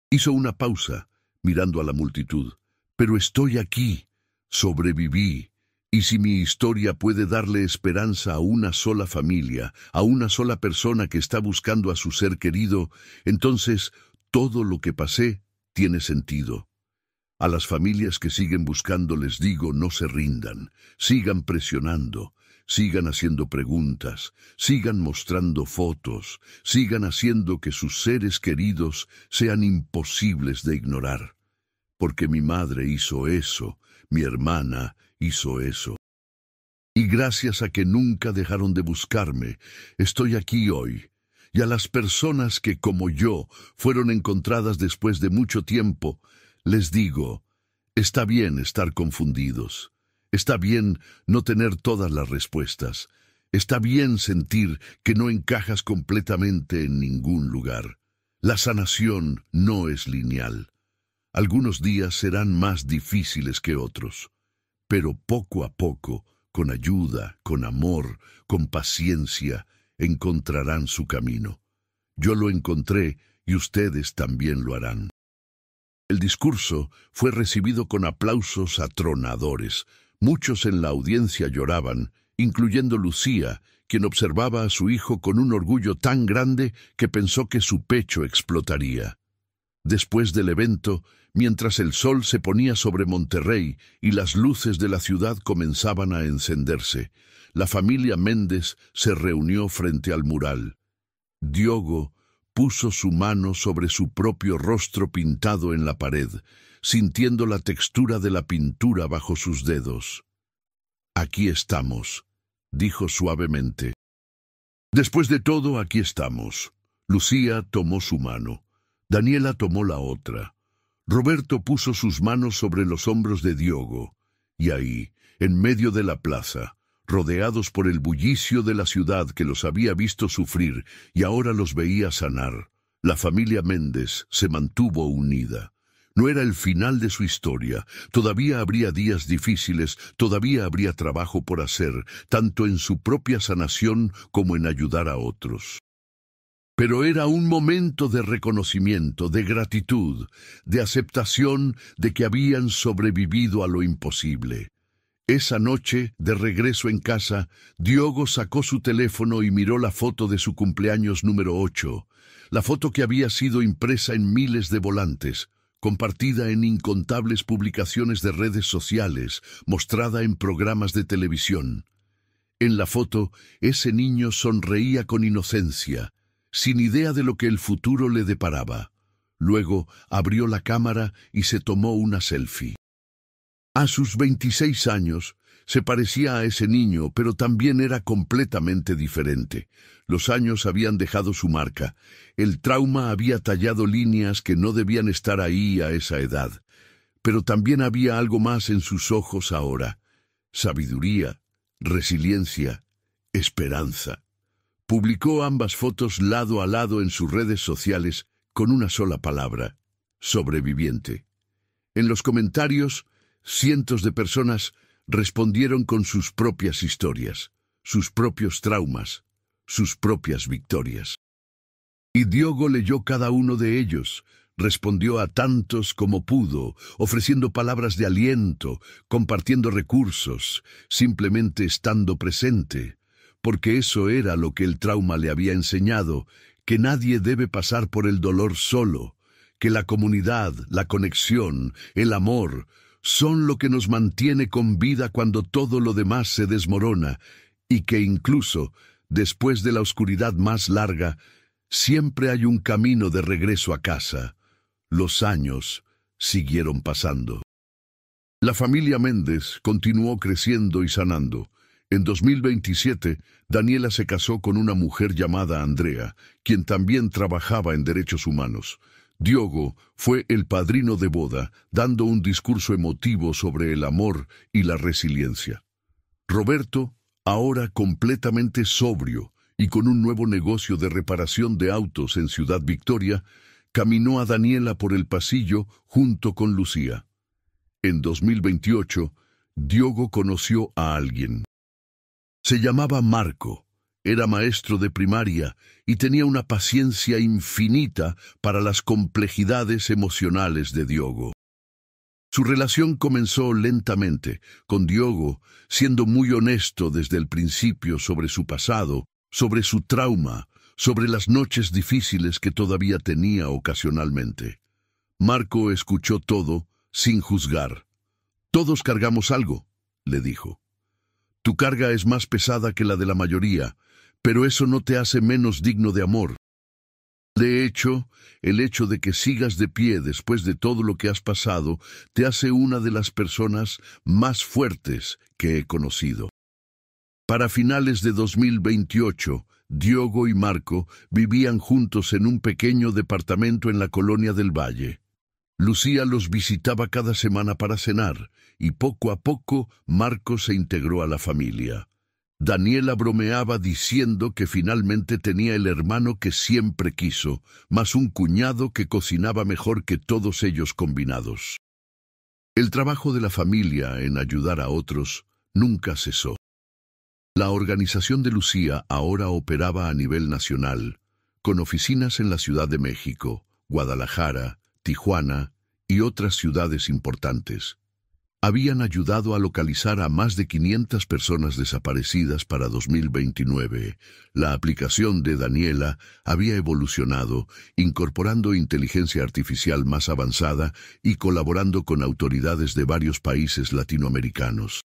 [SPEAKER 1] Hizo una pausa, mirando a la multitud. «Pero estoy aquí, sobreviví, y si mi historia puede darle esperanza a una sola familia, a una sola persona que está buscando a su ser querido, entonces todo lo que pasé tiene sentido». A las familias que siguen buscando les digo: no se rindan, sigan presionando, sigan haciendo preguntas, sigan mostrando fotos, sigan haciendo que sus seres queridos sean imposibles de ignorar. Porque mi madre hizo eso, mi hermana hizo eso. Y gracias a que nunca dejaron de buscarme, estoy aquí hoy. Y a las personas que, como yo, fueron encontradas después de mucho tiempo, les digo: está bien estar confundidos. Está bien no tener todas las respuestas. Está bien sentir que no encajas completamente en ningún lugar. La sanación no es lineal. Algunos días serán más difíciles que otros, pero poco a poco, con ayuda, con amor, con paciencia, encontrarán su camino. Yo lo encontré y ustedes también lo harán. El discurso fue recibido con aplausos atronadores. Muchos en la audiencia lloraban, incluyendo Lucía, quien observaba a su hijo con un orgullo tan grande que pensó que su pecho explotaría. Después del evento, mientras el sol se ponía sobre Monterrey y las luces de la ciudad comenzaban a encenderse, la familia Méndez se reunió frente al mural. Diogo puso su mano sobre su propio rostro pintado en la pared, sintiendo la textura de la pintura bajo sus dedos. «Aquí estamos», dijo suavemente. «Después de todo, aquí estamos». Lucía tomó su mano. Daniela tomó la otra. Roberto puso sus manos sobre los hombros de Diogo. Y ahí, en medio de la plaza, rodeados por el bullicio de la ciudad que los había visto sufrir y ahora los veía sanar, la familia Méndez se mantuvo unida. No era el final de su historia, todavía habría días difíciles, todavía habría trabajo por hacer, tanto en su propia sanación como en ayudar a otros. Pero era un momento de reconocimiento, de gratitud, de aceptación de que habían sobrevivido a lo imposible. Esa noche, de regreso en casa, Diogo sacó su teléfono y miró la foto de su cumpleaños número 8, la foto que había sido impresa en miles de volantes, compartida en incontables publicaciones de redes sociales, mostrada en programas de televisión. En la foto, ese niño sonreía con inocencia, sin idea de lo que el futuro le deparaba. Luego abrió la cámara y se tomó una selfie. A sus 26 años, se parecía a ese niño, pero también era completamente diferente. Los años habían dejado su marca. El trauma había tallado líneas que no debían estar ahí a esa edad. pero también había algo más en sus ojos ahora: sabiduría, resiliencia, esperanza. Publicó ambas fotos lado a lado en sus redes sociales con una sola palabra: sobreviviente. En los comentarios, cientos de personas respondieron con sus propias historias, sus propios traumas, sus propias victorias. Y Diogo leyó cada uno de ellos, respondió a tantos como pudo, ofreciendo palabras de aliento, compartiendo recursos, simplemente estando presente, porque eso era lo que el trauma le había enseñado: que nadie debe pasar por el dolor solo, que la comunidad, la conexión, el amor, son lo que nos mantiene con vida cuando todo lo demás se desmorona, y que incluso, después de la oscuridad más larga, siempre hay un camino de regreso a casa. Los años siguieron pasando. La familia Méndez continuó creciendo y sanando. En 2027, Daniela se casó con una mujer llamada Andrea, quien también trabajaba en derechos humanos. Diogo fue el padrino de boda, dando un discurso emotivo sobre el amor y la resiliencia. Roberto, ahora completamente sobrio y con un nuevo negocio de reparación de autos en Ciudad Victoria, caminó a Daniela por el pasillo junto con Lucía. En 2028, Diogo conoció a alguien. Se llamaba Marco, era maestro de primaria y tenía una paciencia infinita para las complejidades emocionales de Diogo. Su relación comenzó lentamente, con Diogo siendo muy honesto desde el principio sobre su pasado, sobre su trauma, sobre las noches difíciles que todavía tenía ocasionalmente. Marco escuchó todo sin juzgar. «Todos cargamos algo», le dijo. «Tu carga es más pesada que la de la mayoría, pero eso no te hace menos digno de amor. De hecho, el hecho de que sigas de pie después de todo lo que has pasado te hace una de las personas más fuertes que he conocido». Para finales de 2028, Diogo y Marco vivían juntos en un pequeño departamento en la Colonia del Valle. Lucía los visitaba cada semana para cenar, y poco a poco Marco se integró a la familia. Daniela bromeaba diciendo que finalmente tenía el hermano que siempre quiso, más un cuñado que cocinaba mejor que todos ellos combinados. El trabajo de la familia en ayudar a otros nunca cesó. La organización de Lucía ahora operaba a nivel nacional, con oficinas en la Ciudad de México, Guadalajara, Tijuana y otras ciudades importantes. Habían ayudado a localizar a más de 500 personas desaparecidas para 2029. La aplicación de Daniela había evolucionado, incorporando inteligencia artificial más avanzada y colaborando con autoridades de varios países latinoamericanos.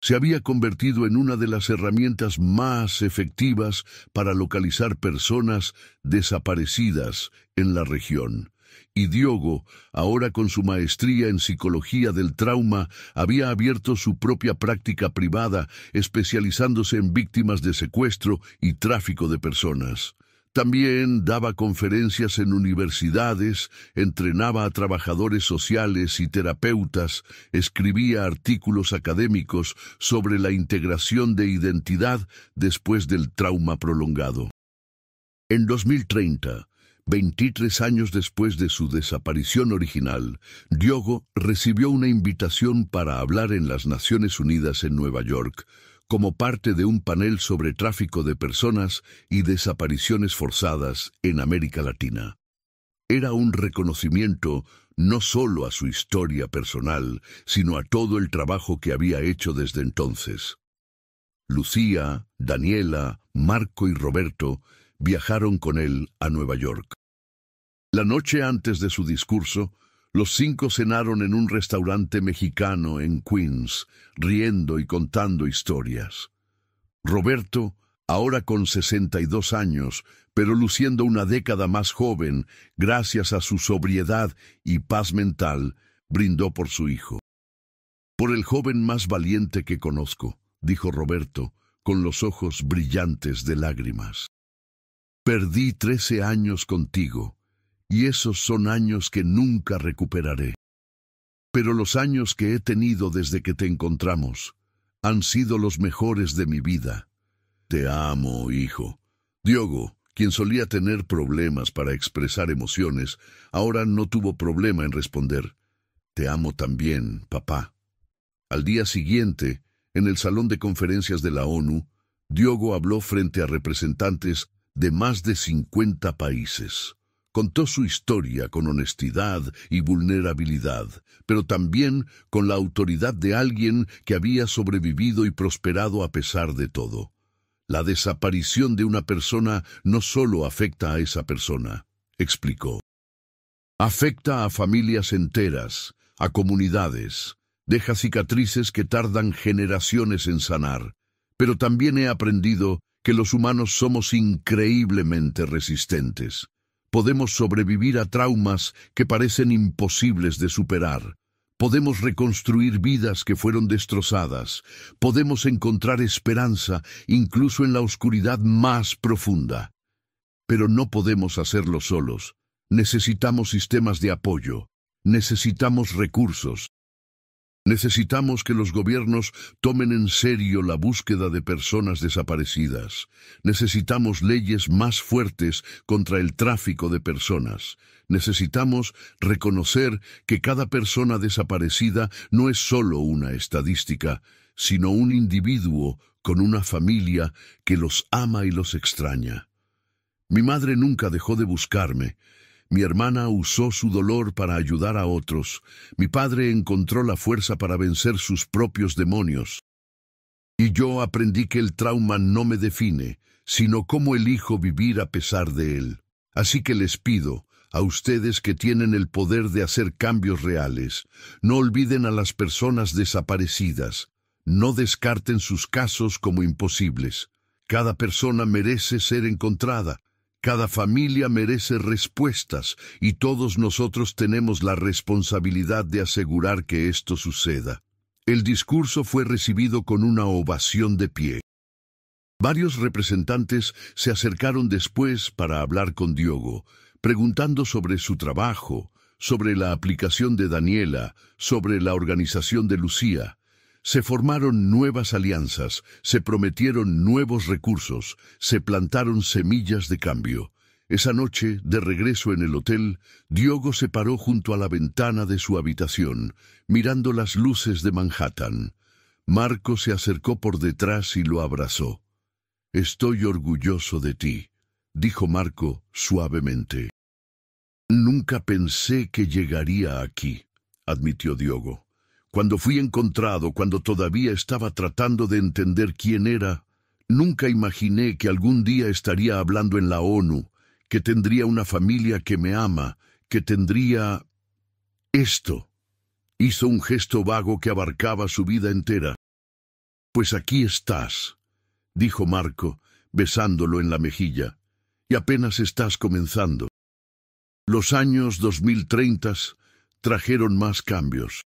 [SPEAKER 1] Se había convertido en una de las herramientas más efectivas para localizar personas desaparecidas en la región. Y Diogo, ahora con su maestría en psicología del trauma, había abierto su propia práctica privada, especializándose en víctimas de secuestro y tráfico de personas. También daba conferencias en universidades, entrenaba a trabajadores sociales y terapeutas, escribía artículos académicos sobre la integración de identidad después del trauma prolongado. En 2030, 23 años después de su desaparición original, Diogo recibió una invitación para hablar en las Naciones Unidas en Nueva York, como parte de un panel sobre tráfico de personas y desapariciones forzadas en América Latina. Era un reconocimiento no solo a su historia personal, sino a todo el trabajo que había hecho desde entonces. Lucía, Daniela, Marco y Roberto viajaron con él a Nueva York. La noche antes de su discurso, los 5 cenaron en un restaurante mexicano en Queens, riendo y contando historias. Roberto, ahora con 62 años, pero luciendo una década más joven, gracias a su sobriedad y paz mental, brindó por su hijo. «Por el joven más valiente que conozco», dijo Roberto, con los ojos brillantes de lágrimas. «Perdí 13 años contigo, y esos son años que nunca recuperaré. Pero los años que he tenido desde que te encontramos han sido los mejores de mi vida. Te amo, hijo. Diogo, quien solía tener problemas para expresar emociones, ahora no tuvo problema en responder. Te amo también, papá. Al día siguiente, en el salón de conferencias de la ONU, Diogo habló frente a representantes de más de 50 países. Contó su historia con honestidad y vulnerabilidad, pero también con la autoridad de alguien que había sobrevivido y prosperado a pesar de todo. La desaparición de una persona no solo afecta a esa persona, explicó. Afecta a familias enteras, a comunidades, deja cicatrices que tardan generaciones en sanar, pero también he aprendido que los humanos somos increíblemente resistentes. Podemos sobrevivir a traumas que parecen imposibles de superar. Podemos reconstruir vidas que fueron destrozadas. Podemos encontrar esperanza incluso en la oscuridad más profunda. Pero no podemos hacerlo solos. Necesitamos sistemas de apoyo. Necesitamos recursos. Necesitamos que los gobiernos tomen en serio la búsqueda de personas desaparecidas. Necesitamos leyes más fuertes contra el tráfico de personas. Necesitamos reconocer que cada persona desaparecida no es solo una estadística, sino un individuo con una familia que los ama y los extraña. Mi madre nunca dejó de buscarme. Mi hermana usó su dolor para ayudar a otros. Mi padre encontró la fuerza para vencer sus propios demonios. Y yo aprendí que el trauma no me define, sino cómo elijo vivir a pesar de él. Así que les pido, a ustedes que tienen el poder de hacer cambios reales, no olviden a las personas desaparecidas. No descarten sus casos como imposibles. Cada persona merece ser encontrada. Cada familia merece respuestas y todos nosotros tenemos la responsabilidad de asegurar que esto suceda. El discurso fue recibido con una ovación de pie. Varios representantes se acercaron después para hablar con Diogo, preguntando sobre su trabajo, sobre la aplicación de Daniela, sobre la organización de Lucía. Se formaron nuevas alianzas, se prometieron nuevos recursos, se plantaron semillas de cambio. Esa noche, de regreso en el hotel, Diogo se paró junto a la ventana de su habitación, mirando las luces de Manhattan. Marco se acercó por detrás y lo abrazó. «Estoy orgulloso de ti», dijo Marco suavemente. «Nunca pensé que llegaría aquí», admitió Diogo. Cuando fui encontrado, cuando todavía estaba tratando de entender quién era, nunca imaginé que algún día estaría hablando en la ONU, que tendría una familia que me ama, que tendría... esto. Hizo un gesto vago que abarcaba su vida entera. «Pues aquí estás», dijo Marco, besándolo en la mejilla, «y apenas estás comenzando». Los años 2030 trajeron más cambios.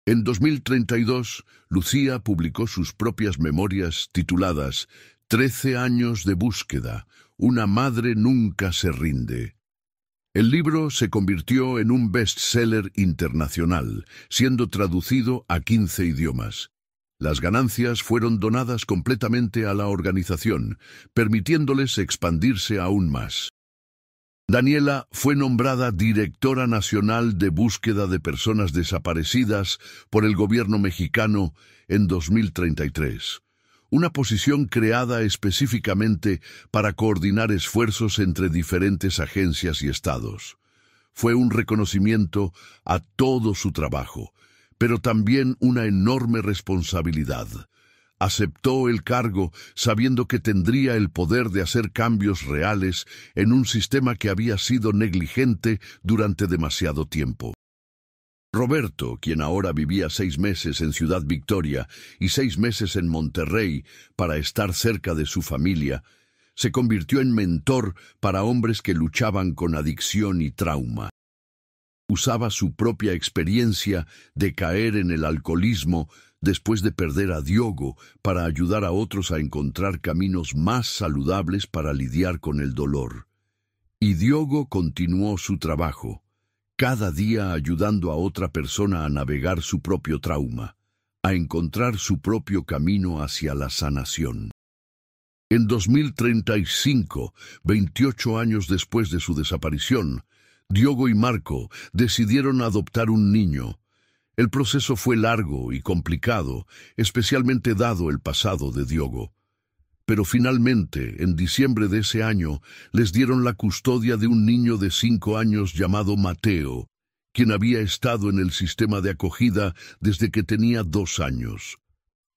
[SPEAKER 1] En 2032, Lucía publicó sus propias memorias tituladas 13 años de búsqueda, una madre nunca se rinde. El libro se convirtió en un bestseller internacional, siendo traducido a 15 idiomas. Las ganancias fueron donadas completamente a la organización, permitiéndoles expandirse aún más. Daniela fue nombrada Directora Nacional de Búsqueda de Personas Desaparecidas por el gobierno mexicano en 2033, una posición creada específicamente para coordinar esfuerzos entre diferentes agencias y estados. Fue un reconocimiento a todo su trabajo, pero también una enorme responsabilidad. Aceptó el cargo sabiendo que tendría el poder de hacer cambios reales en un sistema que había sido negligente durante demasiado tiempo. Roberto, quien ahora vivía 6 meses en Ciudad Victoria y 6 meses en Monterrey para estar cerca de su familia, se convirtió en mentor para hombres que luchaban con adicción y trauma. Usaba su propia experiencia de caer en el alcoholismo después de perder a Diogo para ayudar a otros a encontrar caminos más saludables para lidiar con el dolor. Y Diogo continuó su trabajo. cada día ayudando a otra persona a navegar su propio trauma, a encontrar su propio camino hacia la sanación. En 2035, 28 años después de su desaparición, Diogo y Marco decidieron adoptar un niño. El proceso fue largo y complicado, especialmente dado el pasado de Diogo. Pero finalmente, en diciembre de ese año, les dieron la custodia de un niño de 5 años llamado Mateo, quien había estado en el sistema de acogida desde que tenía 2 años.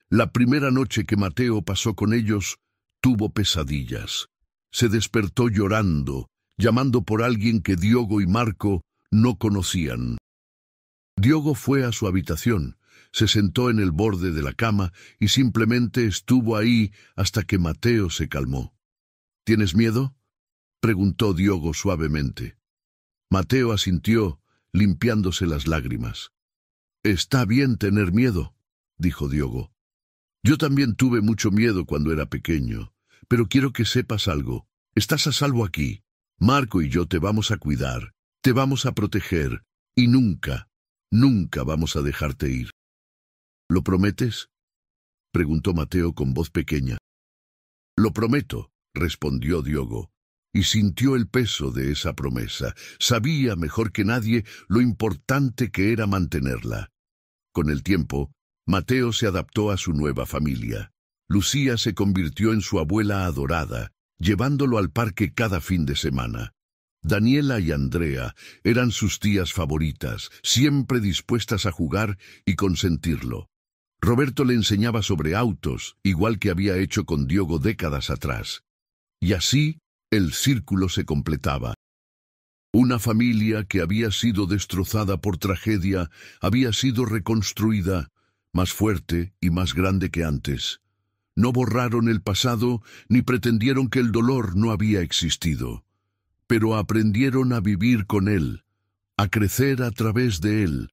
[SPEAKER 1] La primera noche que Mateo pasó con ellos, tuvo pesadillas. Se despertó llorando, llamando por alguien que Diogo y Marco no conocían. Diogo fue a su habitación, se sentó en el borde de la cama y simplemente estuvo ahí hasta que Mateo se calmó. ¿Tienes miedo?, preguntó Diogo suavemente. Mateo asintió, limpiándose las lágrimas. «Está bien tener miedo», dijo Diogo. «Yo también tuve mucho miedo cuando era pequeño, pero quiero que sepas algo. Estás a salvo aquí. Marco y yo te vamos a cuidar, te vamos a proteger, y nunca vamos a dejarte ir». «¿Lo prometes?», preguntó Mateo con voz pequeña. «Lo prometo», respondió Diogo, y sintió el peso de esa promesa. Sabía mejor que nadie lo importante que era mantenerla. Con el tiempo, Mateo se adaptó a su nueva familia. Lucía se convirtió en su abuela adorada, llevándolo al parque cada fin de semana. Daniela y Andrea eran sus tías favoritas, siempre dispuestas a jugar y consentirlo. Roberto le enseñaba sobre autos, igual que había hecho con Diogo décadas atrás. Y así, el círculo se completaba. Una familia que había sido destrozada por tragedia había sido reconstruida, más fuerte y más grande que antes. No borraron el pasado ni pretendieron que el dolor no había existido, pero aprendieron a vivir con él, a crecer a través de él,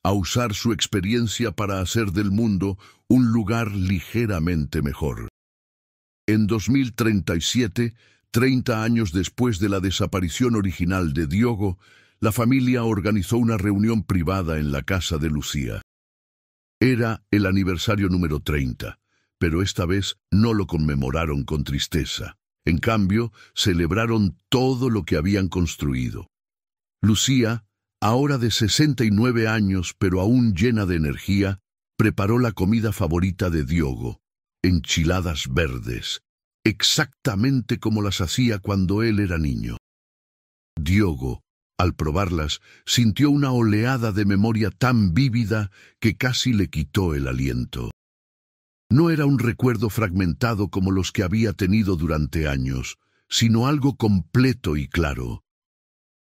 [SPEAKER 1] a usar su experiencia para hacer del mundo un lugar ligeramente mejor. En 2037, 30 años después de la desaparición original de Diogo, la familia organizó una reunión privada en la casa de Lucía. Era el aniversario número 30, pero esta vez no lo conmemoraron con tristeza. En cambio, celebraron todo lo que habían construido. Lucía, ahora de 69 años pero aún llena de energía, preparó la comida favorita de Diogo, enchiladas verdes, exactamente como las hacía cuando él era niño. Diogo, al probarlas, sintió una oleada de memoria tan vívida que casi le quitó el aliento. No era un recuerdo fragmentado como los que había tenido durante años, sino algo completo y claro.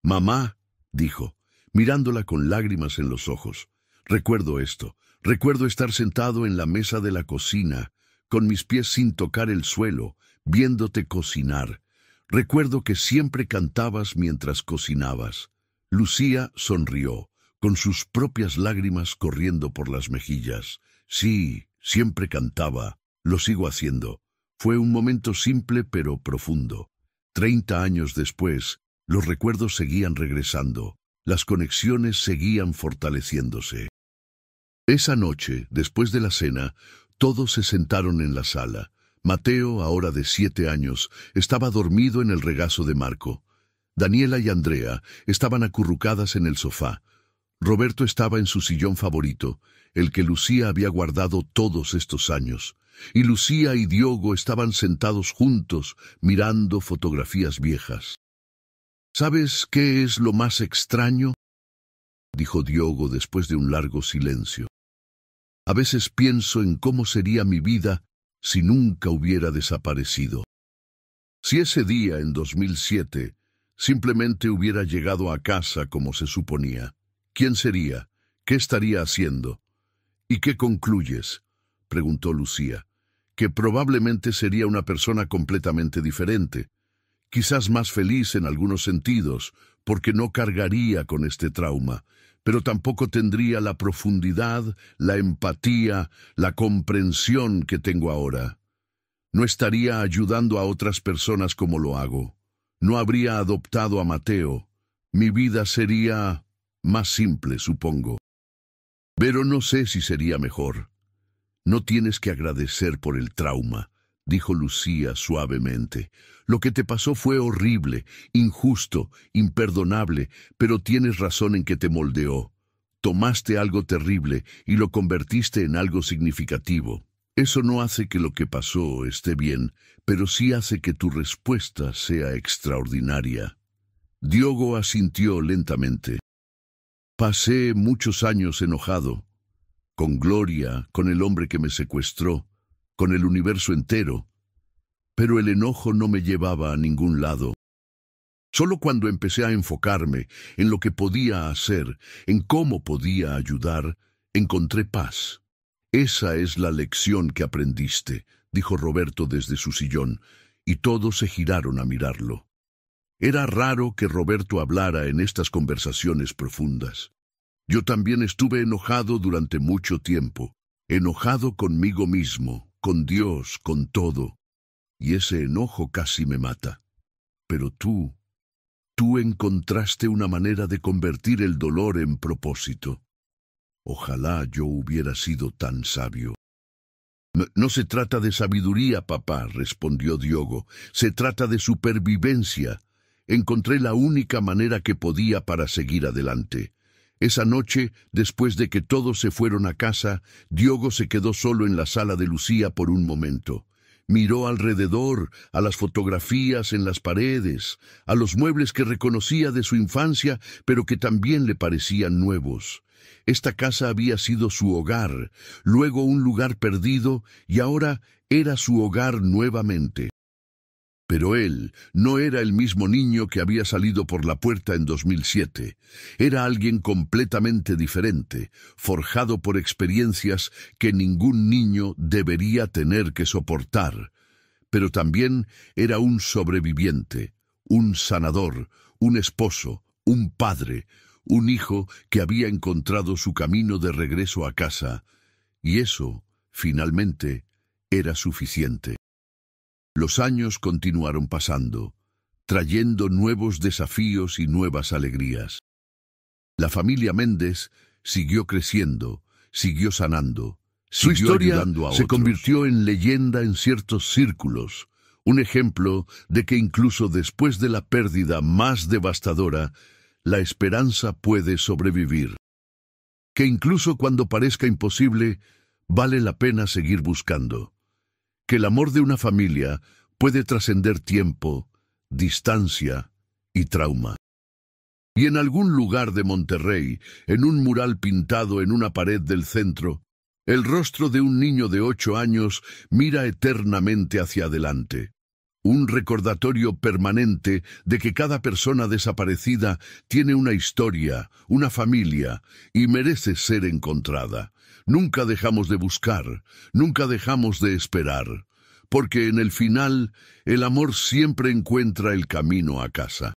[SPEAKER 1] «Mamá», dijo, mirándola con lágrimas en los ojos, «recuerdo esto. Recuerdo estar sentado en la mesa de la cocina, con mis pies sin tocar el suelo, viéndote cocinar. Recuerdo que siempre cantabas mientras cocinabas». Lucía sonrió, con sus propias lágrimas corriendo por las mejillas. «Sí, siempre cantaba. Lo sigo haciendo». Fue un momento simple pero profundo. 30 años después, los recuerdos seguían regresando. Las conexiones seguían fortaleciéndose. Esa noche, después de la cena, todos se sentaron en la sala. Mateo, ahora de 7 años, estaba dormido en el regazo de Marco. Daniela y Andrea estaban acurrucadas en el sofá. Roberto estaba en su sillón favorito, el que Lucía había guardado todos estos años. Y Lucía y Diogo estaban sentados juntos, mirando fotografías viejas. «¿Sabes qué es lo más extraño?», dijo Diogo después de un largo silencio. «A veces pienso en cómo sería mi vida si nunca hubiera desaparecido. Si ese día, en 2007, simplemente hubiera llegado a casa como se suponía, ¿quién sería? ¿Qué estaría haciendo?». «¿Y qué concluyes?», preguntó Lucía. «Que probablemente sería una persona completamente diferente. Quizás más feliz en algunos sentidos, porque no cargaría con este trauma, pero tampoco tendría la profundidad, la empatía, la comprensión que tengo ahora. No estaría ayudando a otras personas como lo hago. No habría adoptado a Mateo. Mi vida sería más simple, supongo. Pero no sé si sería mejor. No tienes que agradecer por el trauma, dijo Lucía suavemente. Lo que te pasó fue horrible, injusto, imperdonable, pero tienes razón en que te moldeó. Tomaste algo terrible y lo convertiste en algo significativo. Eso no hace que lo que pasó esté bien, pero sí hace que tu respuesta sea extraordinaria. Diogo asintió lentamente. Pasé muchos años enojado, con Gloria, con el hombre que me secuestró, con el universo entero, pero el enojo no me llevaba a ningún lado. Solo cuando empecé a enfocarme en lo que podía hacer, en cómo podía ayudar, encontré paz. Esa es la lección que aprendiste, dijo Roberto desde su sillón, y todos se giraron a mirarlo. Era raro que Roberto hablara en estas conversaciones profundas. Yo también estuve enojado durante mucho tiempo, enojado conmigo mismo, con Dios, con todo, y ese enojo casi me mata. Pero tú encontraste una manera de convertir el dolor en propósito. Ojalá yo hubiera sido tan sabio. No se trata de sabiduría, papá, respondió Diogo. Se trata de supervivencia. Encontré la única manera que podía para seguir adelante. Esa noche, después de que todos se fueron a casa, Diogo se quedó solo en la sala de Lucía por un momento. Miró alrededor, a las fotografías en las paredes, a los muebles que reconocía de su infancia, pero que también le parecían nuevos. Esta casa había sido su hogar, luego un lugar perdido, y ahora era su hogar nuevamente. Pero él no era el mismo niño que había salido por la puerta en 2007. Era alguien completamente diferente, forjado por experiencias que ningún niño debería tener que soportar. Pero también era un sobreviviente, un sanador, un esposo, un padre, un hijo que había encontrado su camino de regreso a casa. Y eso, finalmente, era suficiente. Los años continuaron pasando, trayendo nuevos desafíos y nuevas alegrías. La familia Méndez siguió creciendo, siguió sanando, su historia se convirtió en leyenda en ciertos círculos, un ejemplo de que incluso después de la pérdida más devastadora, la esperanza puede sobrevivir. Que incluso cuando parezca imposible, vale la pena seguir buscando. Que el amor de una familia puede trascender tiempo, distancia y trauma. Y en algún lugar de Monterrey, en un mural pintado en una pared del centro, el rostro de un niño de 8 años mira eternamente hacia adelante. Un recordatorio permanente de que cada persona desaparecida tiene una historia, una familia, y merece ser encontrada. Nunca dejamos de buscar, nunca dejamos de esperar, porque en el final el amor siempre encuentra el camino a casa.